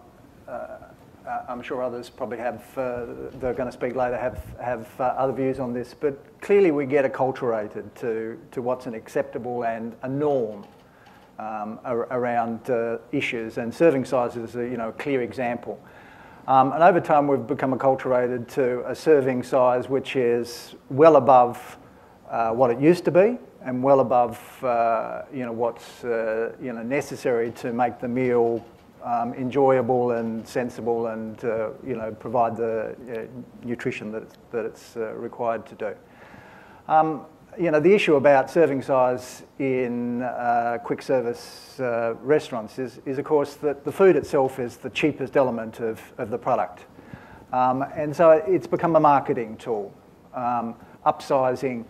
D: I'm sure others probably have. They're going to speak later. Have other views on this, but clearly we get acculturated to what's an acceptable and a norm. Around issues, and serving sizes are a clear example. And over time we've become acculturated to a serving size which is well above what it used to be, and well above what's necessary to make the meal enjoyable and sensible, and provide the nutrition that it's required to do. The issue about serving size in quick service restaurants is of course that the food itself is the cheapest element of the product. And so it's become a marketing tool. Upsizing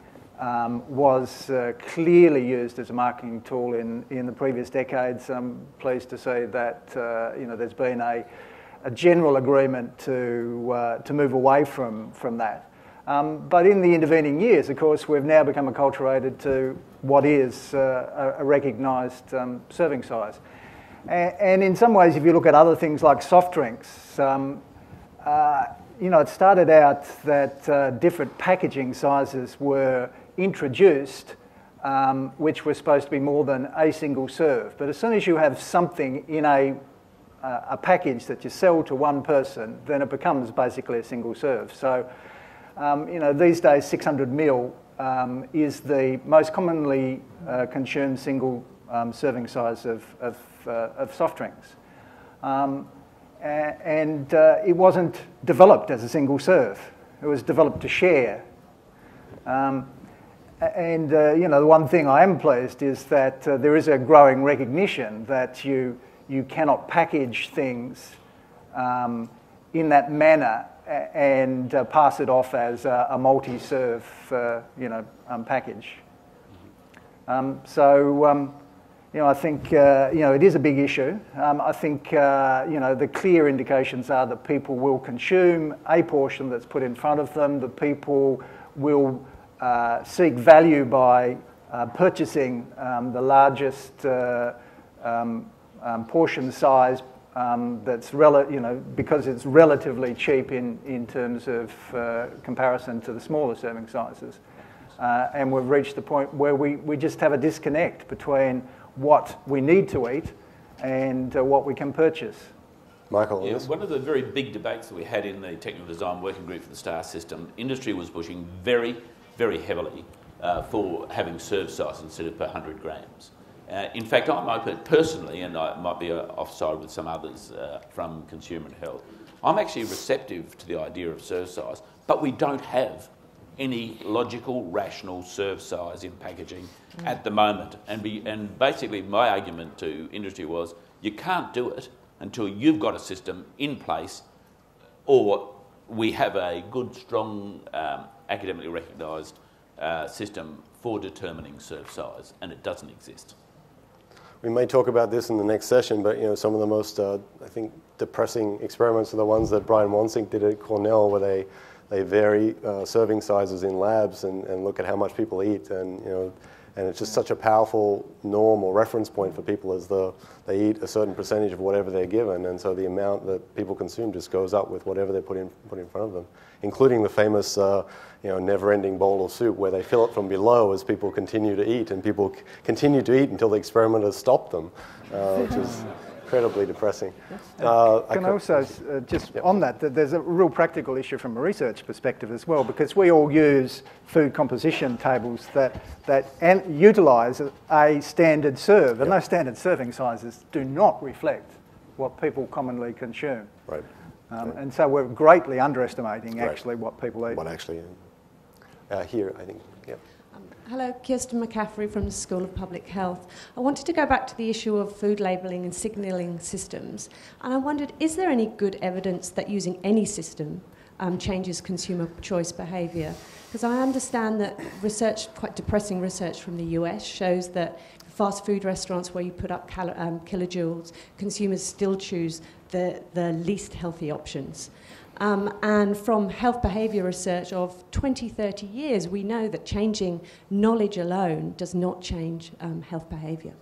D: was clearly used as a marketing tool in the previous decades. I'm pleased to say that there's been a general agreement to move away from that. But in the intervening years, of course, we've now become acculturated to what is a recognised serving size. And in some ways, if you look at other things like soft drinks, it started out that different packaging sizes were introduced, which were supposed to be more than a single serve. But as soon as you have something in a package that you sell to one person, then it becomes basically a single serve. So these days 600 ml is the most commonly consumed single serving size of soft drinks. And it wasn't developed as a single serve. It was developed to share. And you know, the one thing I am pleased is that there is a growing recognition that you cannot package things in that manner and pass it off as a multi-serve, package. You know, I think it is a big issue. I think the clear indications are that people will consume a portion that's put in front of them. That people will seek value by purchasing the largest portion size that's because it's relatively cheap in terms of comparison to the smaller serving sizes. And we've reached the point where we just have a disconnect between what we need to eat and what we can purchase.
C: Michael?
G: Yeah, one of the very big debates that we had in the Technical Design Working Group for the STAR system, industry was pushing very, very heavily for having serve size instead of per 100 grams. In fact, I'm open personally, and I might be offside with some others from consumer and health, I'm actually receptive to the idea of serve size, but we don't have any logical, rational serve size in packaging at the moment. And basically my argument to industry was, you can't do it until you've got a system in place or we have a good, strong, academically recognised system for determining serve size, and it doesn't exist.
C: We may talk about this in the next session, but some of the most, I think, depressing experiments are the ones that Brian Wansink did at Cornell, where they vary serving sizes in labs and look at how much people eat, and it's just such a powerful norm or reference point for people as they eat a certain percentage of whatever they're given, and so the amount that people consume just goes up with whatever they put in front of them, including the famous never-ending bowl of soup where they fill it from below as people continue to eat, and people continue to eat until the experimenters stop them, which is incredibly depressing.
D: Can I also, on that, there's a real practical issue from a research perspective as well, because we all use food composition tables that utilise a standard serve, and those standard serving sizes do not reflect what people commonly consume.
C: Right.
D: And so we're greatly underestimating actually what people eat.
C: What actually, here, I think, yeah.
I: Hello, Kirsten McCaffrey from the School of Public Health. I wanted to go back to the issue of food labelling and signalling systems, and I wondered, is there any good evidence that using any system changes consumer choice behaviour? Because I understand that research, quite depressing research from the US, shows that fast food restaurants where you put up kilojoules, consumers still choose the least healthy options. And from health behaviour research of 20, 30 years, we know that changing knowledge alone does not change health behaviour.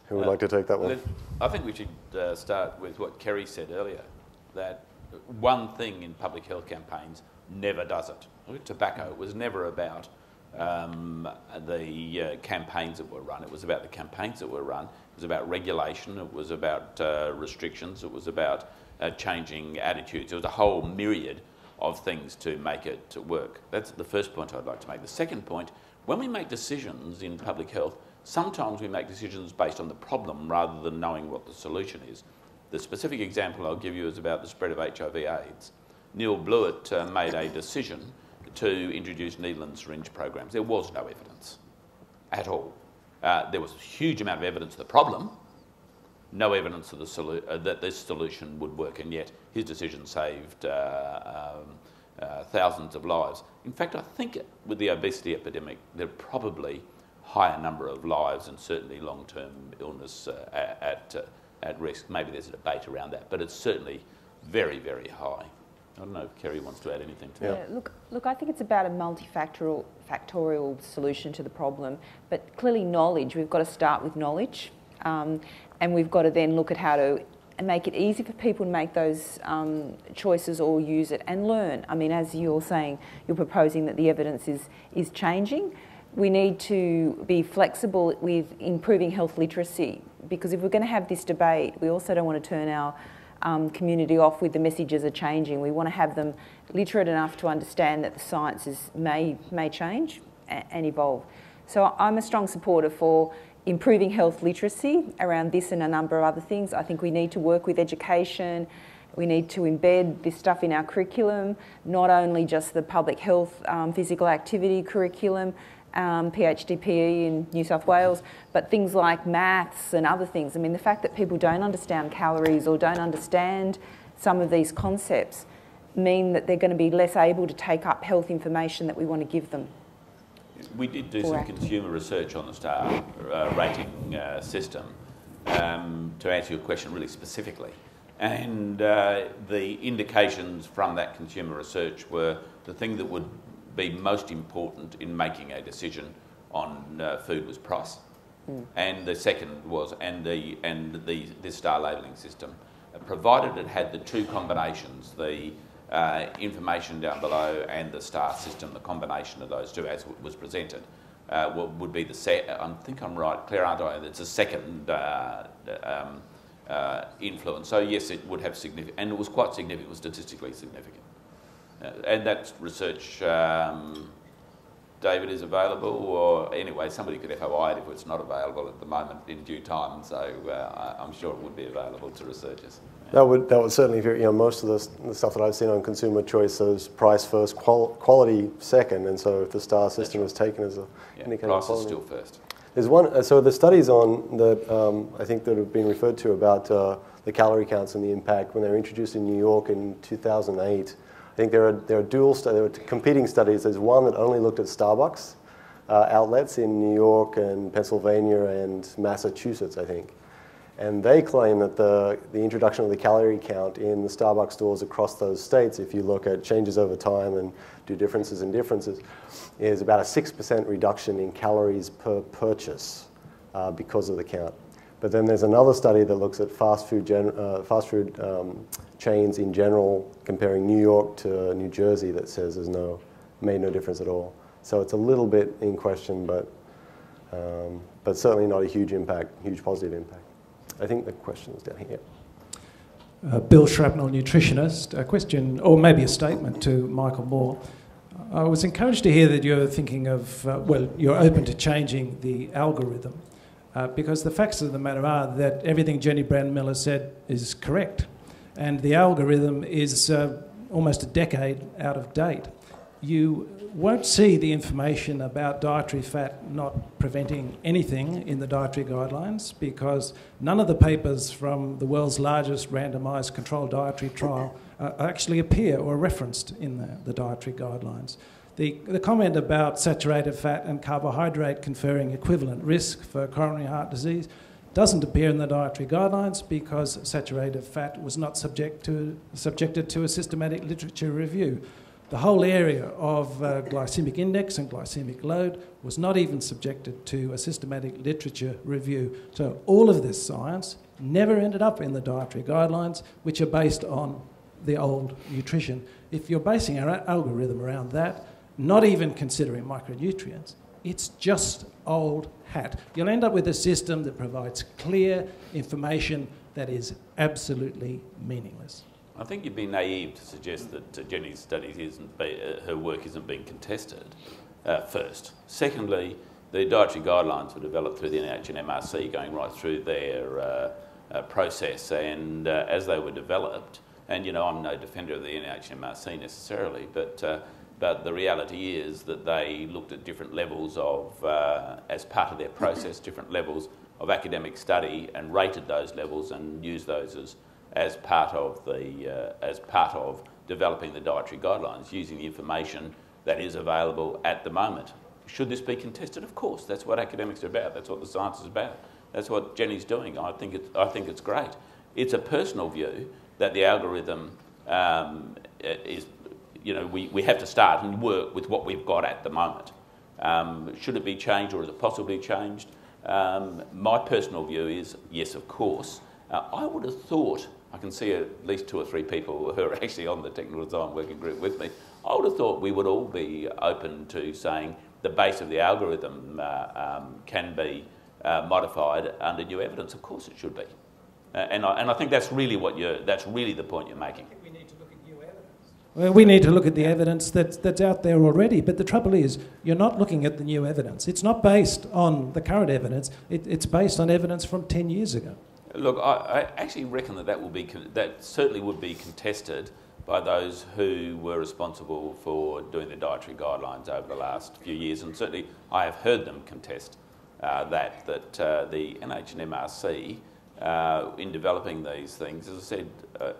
C: Who would like to take that one?
G: I think we should start with what Kerry said earlier, that one thing in public health campaigns never does it. Tobacco was never about the campaigns that were run. It was about the campaigns that were run. It was about regulation. It was about restrictions. It was about changing attitudes. There was a whole myriad of things to make it work. That's the first point I'd like to make. The second point, when we make decisions in public health, sometimes we make decisions based on the problem rather than knowing what the solution is. The specific example I'll give you is about the spread of HIV/AIDS. Neil Blewett made a decision to introduce needle and syringe programs. There was no evidence at all. There was a huge amount of evidence of the problem, no evidence of that this solution would work, and yet his decision saved thousands of lives. In fact, I think with the obesity epidemic, there are probably higher number of lives and certainly long-term illness at risk. Maybe there's a debate around that, but it's certainly very, very high. I don't know if Kerry wants to add anything to that.
E: Yeah, look, I think it's about a multifactorial solution to the problem, but clearly knowledge, we've got to start with knowledge. And we've got to then look at how to make it easy for people to make those choices or use it and learn. I mean, as you're saying, you're proposing that the evidence is changing. We need to be flexible with improving health literacy, because if we're going to have this debate, we also don't want to turn our community off with the messages are changing. We want to have them literate enough to understand that the sciences may change and evolve. So I'm a strong supporter for improving health literacy around this and a number of other things. I think we need to work with education, We need to embed this stuff in our curriculum, not only just the public health physical activity curriculum, PhD PE in New South Wales, but things like maths and other things. I mean, the fact that people don't understand calories or don't understand some of these concepts mean that they're going to be less able to take up health information that we want to give them.
G: We did do some consumer research on the star rating system to answer your question really specifically. And the indications from that consumer research were the thing that would be most important in making a decision on food was price. And the second was, this star labelling system, provided it had the two combinations, the information down below and the star system, the combination of those two as was presented, would be I think I'm right, Claire, aren't I? It's a second influence. So yes, it would have significant, and it was quite significant, it was statistically significant. And that research, David, is available, or anyway, somebody could FOI it if it's not available at the moment in due time, so I'm sure it would be available to researchers.
C: That would certainly, most of the stuff that I've seen on consumer choice is price first, quality second, and so if the star system is taken as a indicator of quality.
G: Price is still first.
C: There's one, so the studies on that, I think that have been referred to about the calorie counts and the impact when they were introduced in New York in 2008. I think there are competing studies. There's one that only looked at Starbucks outlets in New York and Pennsylvania and Massachusetts, I think. And they claim that the introduction of the calorie count in the Starbucks stores across those states, if you look at changes over time and do differences in differences, is about a 6% reduction in calories per purchase because of the count. But then there's another study that looks at fast food chains in general, comparing New York to New Jersey, that says made no difference at all. So it's a little bit in question, but certainly not a huge positive impact. I think the question is down here.
J: Bill Shrapnel, nutritionist. A question, or maybe a statement to Michael Moore. I was encouraged to hear that you're thinking of, you're open to changing the algorithm, because the facts of the matter are that everything Jenny Brand-Miller said is correct, and the algorithm is almost a decade out of date. You won't see the information about dietary fat not preventing anything in the dietary guidelines, because none of the papers from the world's largest randomised controlled dietary trial actually appear or are referenced in the dietary guidelines. The comment about saturated fat and carbohydrate conferring equivalent risk for coronary heart disease doesn't appear in the dietary guidelines because saturated fat was not subjected to a systematic literature review. The whole area of glycemic index and glycemic load was not even subjected to a systematic literature review. So all of this science never ended up in the dietary guidelines, which are based on the old nutrition. If you're basing our algorithm around that, not even considering micronutrients, it's just old hat. You'll end up with a system that provides clear information that is absolutely meaningless.
G: I think you'd be naive to suggest that Jenny's studies her work isn't being contested, first. Secondly, the dietary guidelines were developed through the NIH and MRC, going right through their process, and as they were developed, and I'm no defender of the NIH and MRC necessarily, but the reality is that they looked at different levels of, as part of their process, different levels of academic study, and rated those levels and used those as part of developing the dietary guidelines, using the information that is available at the moment. Should this be contested? Of course. That's what academics are about. That's what the science is about. That's what Jenny's doing. I think it's great. It's a personal view that the algorithm is, we have to start and work with what we've got at the moment. Should it be changed, or is it possibly changed? My personal view is yes, of course. I would have thought, I can see at least 2 or 3 people who are actually on the technical design working group with me, I would have thought we would all be open to saying the base of the algorithm can be modified under new evidence. Of course it should be. And I think that's really the point you're making.
J: We need to look at new evidence. Well, we need to look at the evidence that's out there already, but the trouble is you're not looking at the new evidence. It's not based on the current evidence, it's based on evidence from 10 years ago.
G: Look, I actually reckon that certainly would be contested by those who were responsible for doing the dietary guidelines over the last few years, and certainly I have heard them contest that the NH and MRC, in developing these things, as I said,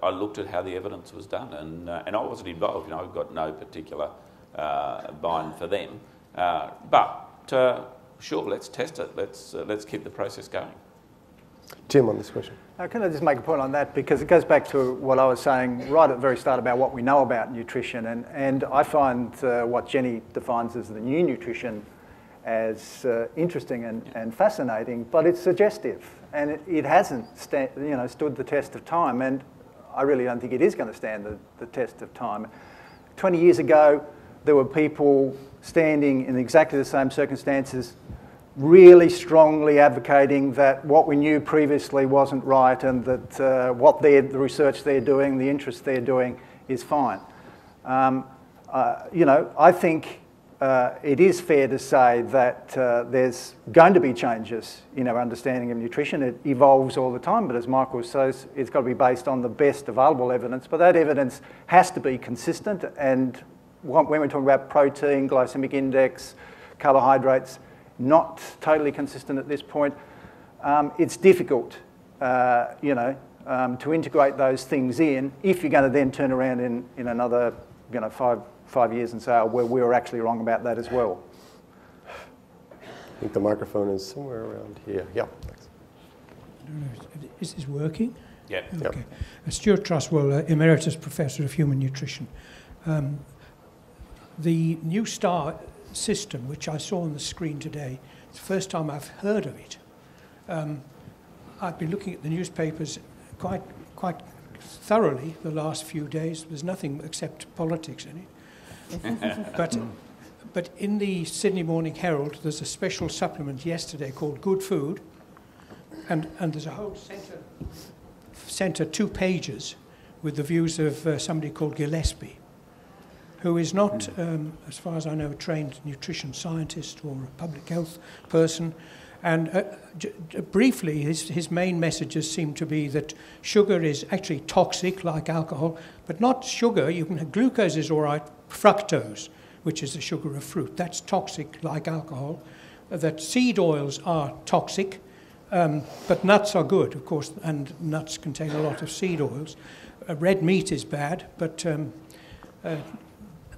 G: I looked at how the evidence was done, and I wasn't involved. I've got no particular bind for them, but sure, let's test it. Let's keep the process going.
C: Tim, on this question.
D: Can I just make a point on that? Because it goes back to what I was saying right at the very start about what we know about nutrition. And I find what Jenny defines as the new nutrition as interesting and fascinating, but it's suggestive. And it hasn't stood the test of time. And I really don't think it is going to stand the test of time. 20 years ago, there were people standing in exactly the same circumstances, really strongly advocating that what we knew previously wasn't right, and that the research they're doing, the interest they're doing, is fine. I think it is fair to say that there's going to be changes in our understanding of nutrition. It evolves all the time, but as Michael says, it's got to be based on the best available evidence. But that evidence has to be consistent, and when we're talking about protein, glycemic index, carbohydrates, not totally consistent at this point. It's difficult, to integrate those things in if you're going to then turn around in another, 5 years and say, oh, well, we were actually wrong about that as well.
C: I think the microphone is somewhere around here. Yeah, thanks.
K: I don't know, is this working?
G: Yeah.
K: Okay. Stuart Trustwell, Emeritus Professor of Human Nutrition. The New Star system, which I saw on the screen today, it's the first time I've heard of it. I've been looking at the newspapers quite thoroughly the last few days. There's nothing except politics in it. But in the Sydney Morning Herald, there's a special supplement yesterday called Good Food, and there's a whole centre 2 pages with the views of somebody called Gillespie, who is not, as far as I know, a trained nutrition scientist or a public health person. And briefly, his main messages seem to be that sugar is actually toxic, like alcohol, but not sugar. Glucose is all right. Fructose, which is the sugar of fruit, that's toxic, like alcohol. That seed oils are toxic, but nuts are good, of course, and nuts contain a lot of seed oils. Red meat is bad, but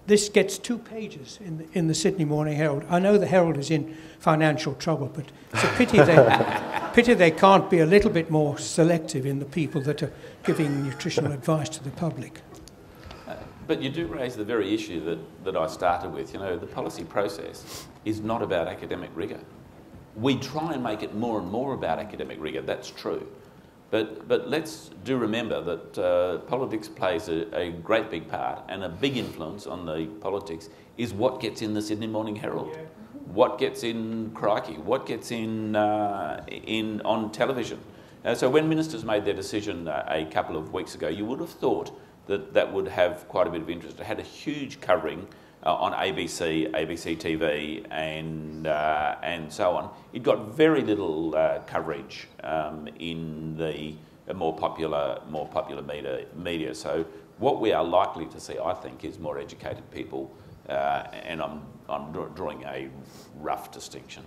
K: this gets 2 pages in the Sydney Morning Herald. I know the Herald is in financial trouble, but it's a pity they can't be a little bit more selective in the people that are giving nutritional advice to the public.
G: But you do raise the very issue that I started with. The policy process is not about academic rigour. We try and make it more and more about academic rigour, that's true. But let's do remember that politics plays a great big part, and a big influence on the politics is what gets in the Sydney Morning Herald, what gets in Crikey, what gets in on television. So when ministers made their decision a couple of weeks ago, you would have thought that would have quite a bit of interest. It had a huge covering on ABC, ABC TV, and so on. It got very little coverage in the more popular media. So what we are likely to see, I think, is more educated people, and I'm drawing a rough distinction,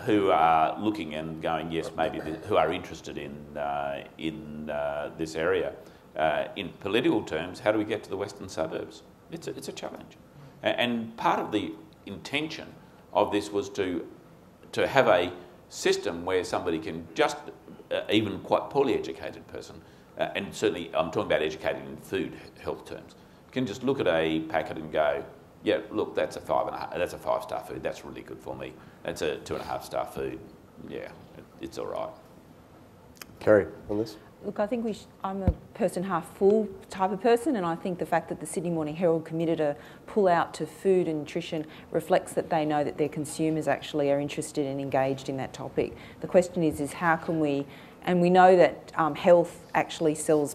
G: who are looking and going, yes, maybe, who are interested in this area. In political terms, how do we get to the western suburbs? It's a challenge. And part of the intention of this was to have a system where somebody can just, even quite poorly educated person, and certainly I'm talking about educated in food health terms, can just look at a packet and go, yeah, look, that's a 5-star food, that's really good for me. That's a 2.5-star food, yeah, it's all right.
C: Kerry, on this?
E: Look, I think I'm a person half full type of person, and I think the fact that the Sydney Morning Herald committed a pull out to food and nutrition reflects that they know that their consumers actually are interested and engaged in that topic. The question is how can we, and we know that health actually sells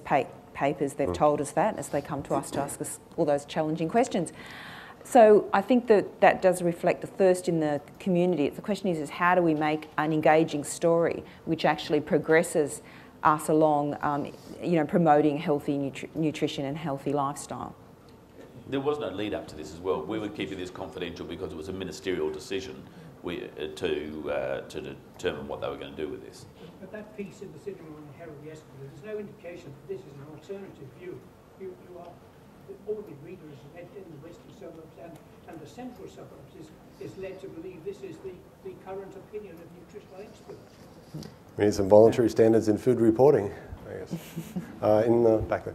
E: papers, they've told us that as they come to us to ask us all those challenging questions. So I think that does reflect the thirst in the community. The question is how do we make an engaging story which actually progresses us along, promoting healthy nutrition and healthy lifestyle.
G: There was no lead up to this as well. We were keeping this confidential because it was a ministerial decision to determine what they were going to do with this.
K: But that piece in the Sydney Morning Herald yesterday, there's no indication that this is an alternative view. All the readers in the western suburbs and the central suburbs is led to believe this is the current opinion of nutritional experts.
C: We need some voluntary standards in food reporting, I guess. In the back there.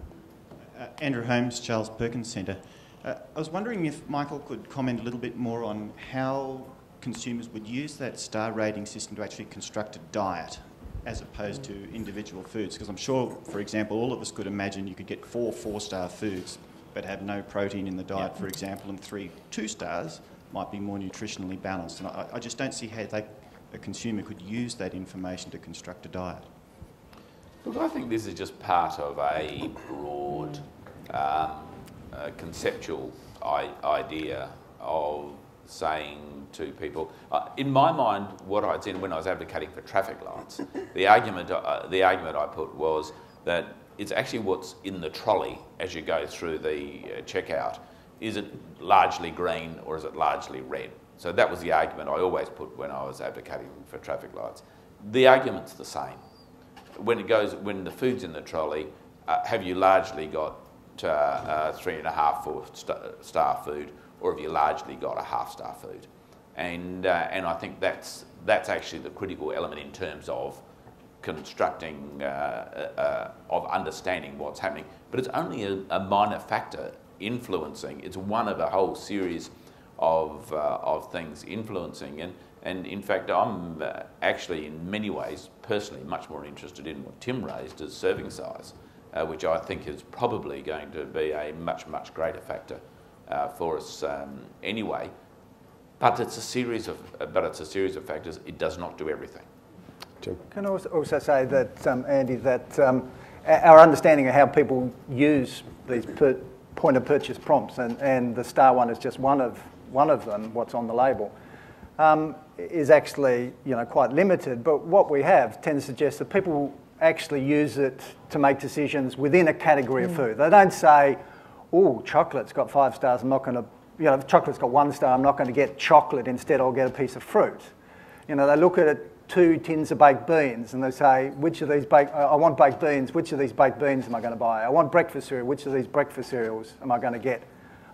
L: Andrew Holmes, Charles Perkins Centre. I was wondering if Michael could comment a little bit more on how consumers would use that star rating system to actually construct a diet as opposed to individual foods. Because I'm sure, for example, all of us could imagine you could get 4 4-star foods but have no protein in the diet, for example, and 3 2-stars might be more nutritionally balanced. And I just don't see how a consumer could use that information to construct a diet.
G: Look, I think this is just part of a broad conceptual idea of saying to people, in my mind, what I'd seen when I was advocating for traffic lights, the argument I put was that it's actually what's in the trolley as you go through the checkout. Is it largely green or is it largely red? So that was the argument I always put when I was advocating for traffic lights. The argument's the same. When the food's in the trolley, have you largely got 3.5 star food, or have you largely got a half-star food? And I think that's actually the critical element in terms of constructing, of understanding what's happening. But it's only a minor factor influencing. It's one of a whole series of things influencing. And in fact, I'm actually in many ways personally much more interested in what Tim raised as serving size, which I think is probably going to be a much, much greater factor for us anyway. But it's a series of factors. It does not do everything.
C: Jim?
D: Can I also say that, Andy, that our understanding of how people use these point of purchase prompts, and the star one is just one of them, what's on the label, is actually quite limited. But what we have tends to suggest that people actually use it to make decisions within a category of food. They don't say, oh, chocolate's got 5 stars, I'm not going to, if chocolate's got 1 star, I'm not going to get chocolate, instead I'll get a piece of fruit. They look at it, 2 tins of baked beans, and they say, which of these I want baked beans, which of these baked beans am I going to buy? I want breakfast cereal, which of these breakfast cereals am I going to get?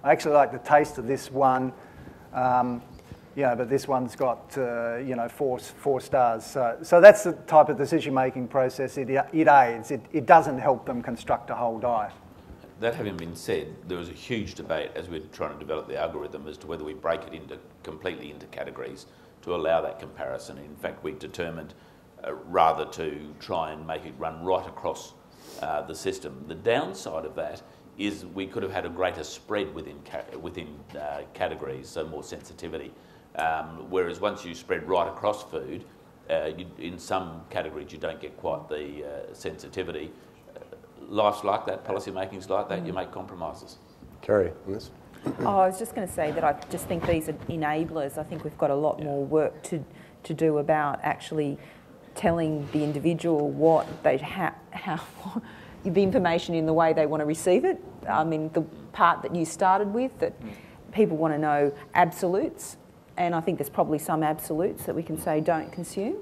D: I actually like the taste of this one, but this one's got 4 stars. So that's the type of decision-making process it aids. It doesn't help them construct a whole diet.
G: That having been said, there was a huge debate as we were trying to develop the algorithm as to whether we break it completely into categories to allow that comparison. In fact, we determined rather to try and make it run right across the system. The downside of that is we could have had a greater spread within categories, so more sensitivity. Whereas once you spread right across food, in some categories you don't get quite the sensitivity. Life's like that, policy making's like that, you make compromises.
C: Kerry, on this?
E: I was just going to say that I just think these are enablers. I think we've got a lot more work to do about actually telling the individual what they how the information in the way they want to receive it. I mean, the part that you started with, that people want to know absolutes, and I think there's probably some absolutes that we can say don't consume.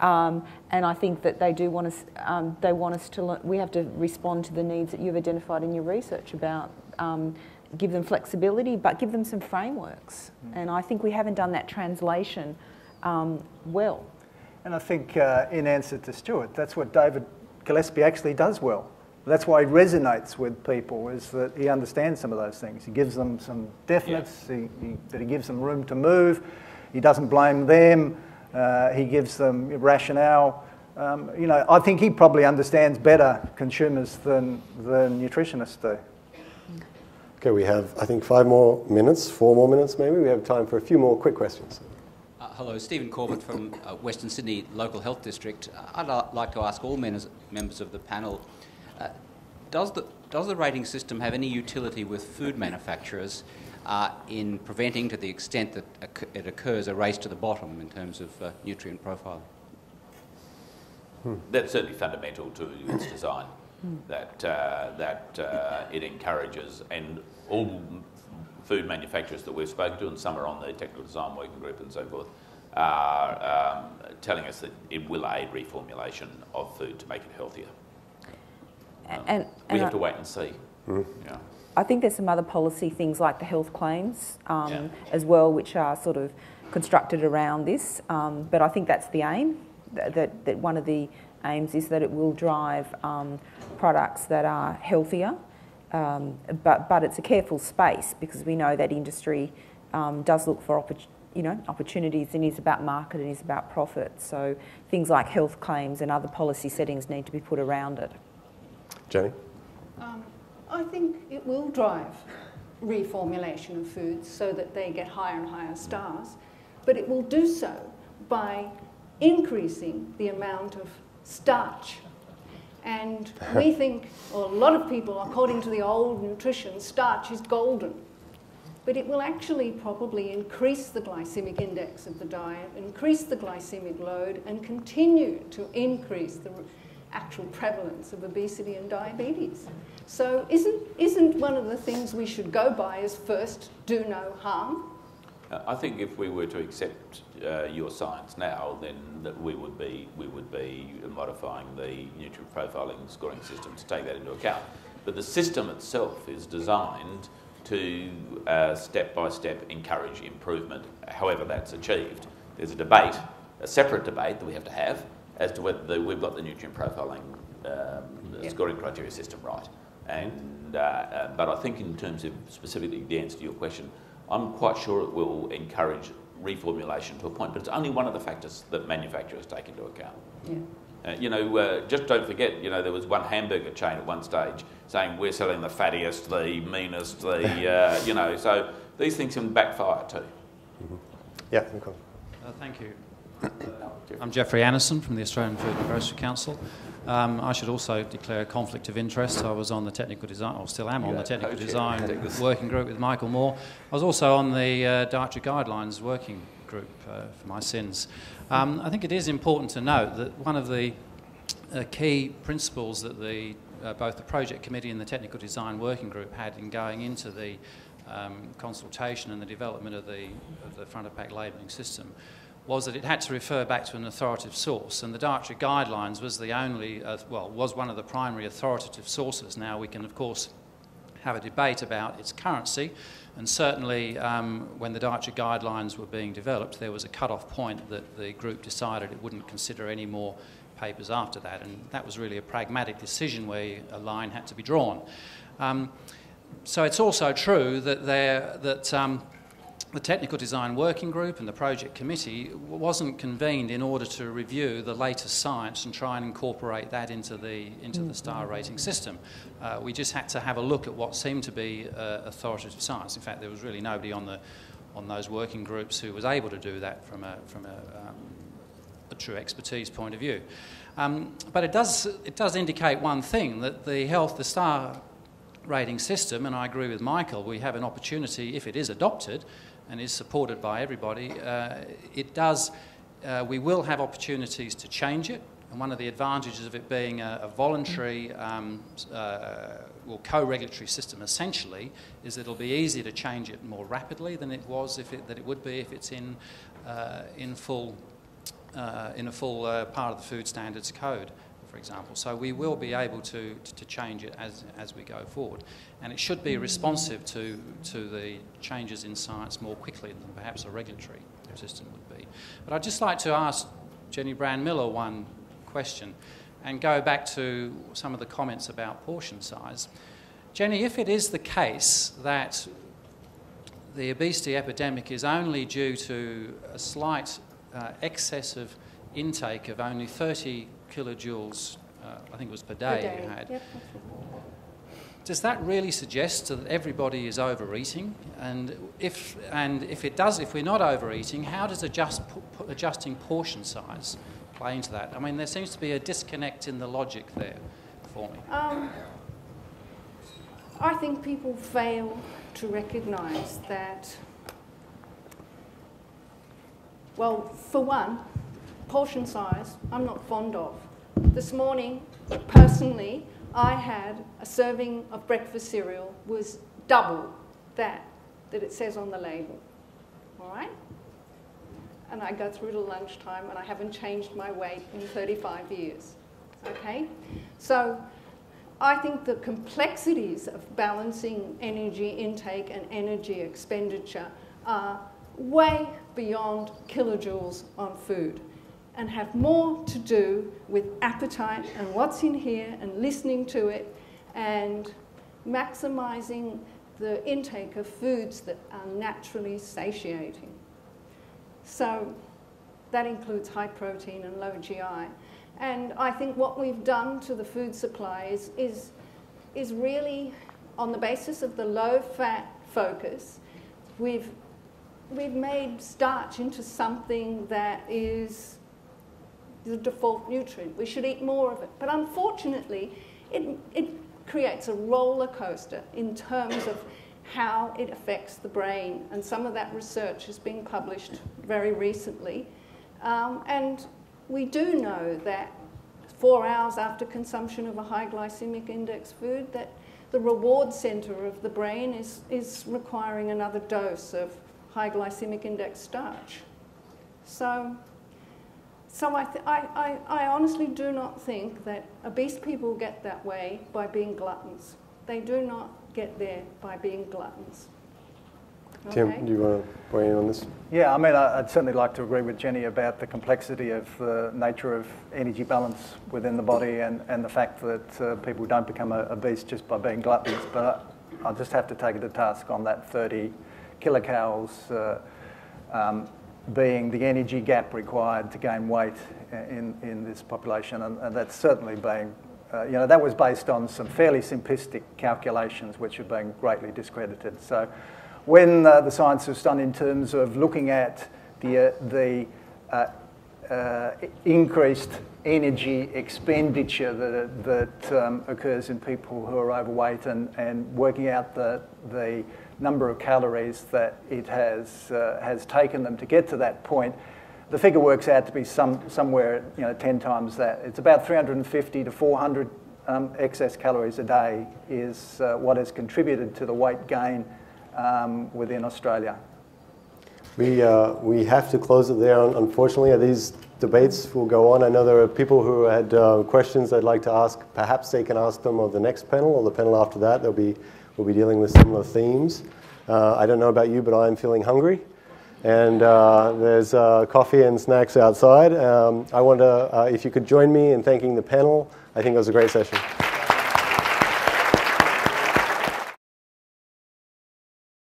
E: And I think that they do want us. They want us to learn. We have to respond to the needs that you've identified in your research about. Give them flexibility, but give them some frameworks. And I think we haven't done that translation well.
D: And I think, in answer to Stuart, that's what David Gillespie actually does well. That's why he resonates with people, is that he understands some of those things. He gives them some definites, that he gives them room to move. He doesn't blame them. He gives them rationale. I think he probably understands better consumers than nutritionists do.
C: Okay, we have, I think, 4 more minutes maybe. We have time for a few more quick questions.
M: Hello, Stephen Corbett from Western Sydney Local Health District. I'd like to ask all members of the panel, does the rating system have any utility with food manufacturers in preventing, to the extent that it occurs, a race to the bottom in terms of nutrient profile?
G: That's certainly fundamental to its design, that it encourages, and all food manufacturers that we've spoken to, and some are on the technical design working group and so forth, are telling us that it will aid reformulation of food to make it healthier. We have to wait and see. Yeah.
N: I think there's some other policy things like the health claims as well, which are sort of constructed around this. But I think that's the aim, that one of the aims is that it will drive products that are healthier. But it's a careful space, because we know that industry does look for opportunities, and is about market and is about profit. So things like health claims and other policy settings need to be put around it.
C: Jenny?
F: I think it will drive reformulation of foods so that they get higher and higher stars, but it will do so by increasing the amount of starch. And we think, or a lot of people, according to the old nutrition, starch is golden. But it will actually probably increase the glycemic index of the diet, increase the glycemic load, and continue to increase the actual prevalence of obesity and diabetes. So isn't one of the things we should go by is first, do no harm?
G: I think if we were to accept your science now, then that we would be modifying the nutrient profiling scoring system to take that into account. But the system itself is designed to step by step encourage improvement, however that's achieved. There's a debate, a separate debate that we have to have as to whether we've got the nutrient profiling scoring criteria system right. And but I think in terms of specifically the answer to your question, I'm quite sure it will encourage reformulation to a point, but it's only one of the factors that manufacturers take into account. Yeah. Just don't forget, there was one hamburger chain at one stage saying we're selling the fattiest, the meanest, so these things can backfire too.
C: Mm-hmm. Yeah, okay.
H: Thank you. I'm Geoffrey Anderson from the Australian Food and Grocery Council. I should also declare a conflict of interest. I was on the technical design, or still am on the technical design working group with Michael Moore. I was also on the dietary guidelines working group for my sins. I think it is important to note that one of the key principles that both the project committee and the technical design working group had in going into the consultation and the development of the front of pack labelling system was that it had to refer back to an authoritative source, and the dietary guidelines was was one of the primary authoritative sources. Now we can of course have a debate about its currency, and certainly when the dietary guidelines were being developed, there was a cut-off point that the group decided it wouldn't consider any more papers after that, and that was really a pragmatic decision where a line had to be drawn. So it's also true that the technical design working group and the project committee wasn't convened in order to review the latest science and try and incorporate that into the star rating system. We just had to have a look at what seemed to be authoritative science. In fact, there was really nobody on those working groups who was able to do that from a true expertise point of view. But it does indicate one thing, that the star rating system, and I agree with Michael, we have an opportunity, if it is adopted and is supported by everybody, we will have opportunities to change it. And one of the advantages of it being a voluntary co-regulatory system essentially is that it'll be easier to change it more rapidly than it would be if it's in a full part of the Food Standards Code, for example. So we will be able to change it as we go forward. And it should be responsive to the changes in science more quickly than perhaps a regulatory system would be. But I'd just like to ask Jenny Brand-Miller one question and go back to some of the comments about portion size. Jenny, if it is the case that the obesity epidemic is only due to a slight excess of intake of only 30 kilojoules, I think it was per day you had. Yep. Does that really suggest that everybody is overeating? And if we're not overeating, how does adjusting portion size play into that? I mean, there seems to be a disconnect in the logic there for me.
F: I think people fail to recognise that, well, for one, portion size I'm not fond of.
O: this morning, personally, I had a serving of breakfast cereal was double that it says on the label, all right? And I go through to lunchtime and I haven't changed my weight in 35 years, okay? So I think the complexities of balancing energy intake and energy expenditure are way beyond kilojoules on food and have more to do with appetite and what's in here and listening to it and maximizing the intake of foods that are naturally satiating. So that includes high protein and low GI. And I think what we've done to the food supply is really on the basis of the low fat focus, we've made starch into something that is the default nutrient. We should eat more of it. But unfortunately, it creates a roller coaster in terms of how it affects the brain. And some of that research has been published very recently. And we do know that 4 hours after consumption of a high glycemic index food, that the reward center of the brain is requiring another dose of high glycemic index starch. So I honestly do not think that obese people get that way by being gluttons. They do not get there by being gluttons. Okay?
C: Tim, do you want to weigh in on this?
D: Yeah, I mean, I'd certainly like to agree with Jenny about the complexity of the nature of energy balance within the body and the fact that people don't become obese just by being gluttons. But I'll just have to take it to task on that 30 kilocalories being the energy gap required to gain weight in this population. And that's certainly being, that was based on some fairly simplistic calculations which are being greatly discredited. So when the science was done in terms of looking at the increased energy expenditure that occurs in people who are overweight and working out the number of calories that it has taken them to get to that point, the figure works out to be somewhere 10 times that. It's about 350 to 400 excess calories a day is what has contributed to the weight gain within Australia.
C: We have to close it there, unfortunately. These debates will go on. I know there are people who had questions they'd like to ask. Perhaps they can ask them of the next panel or the panel after that. We'll be dealing with similar themes. I don't know about you, but I'm feeling hungry. And there's coffee and snacks outside. I wonder if you could join me in thanking the panel. I think it was a great session.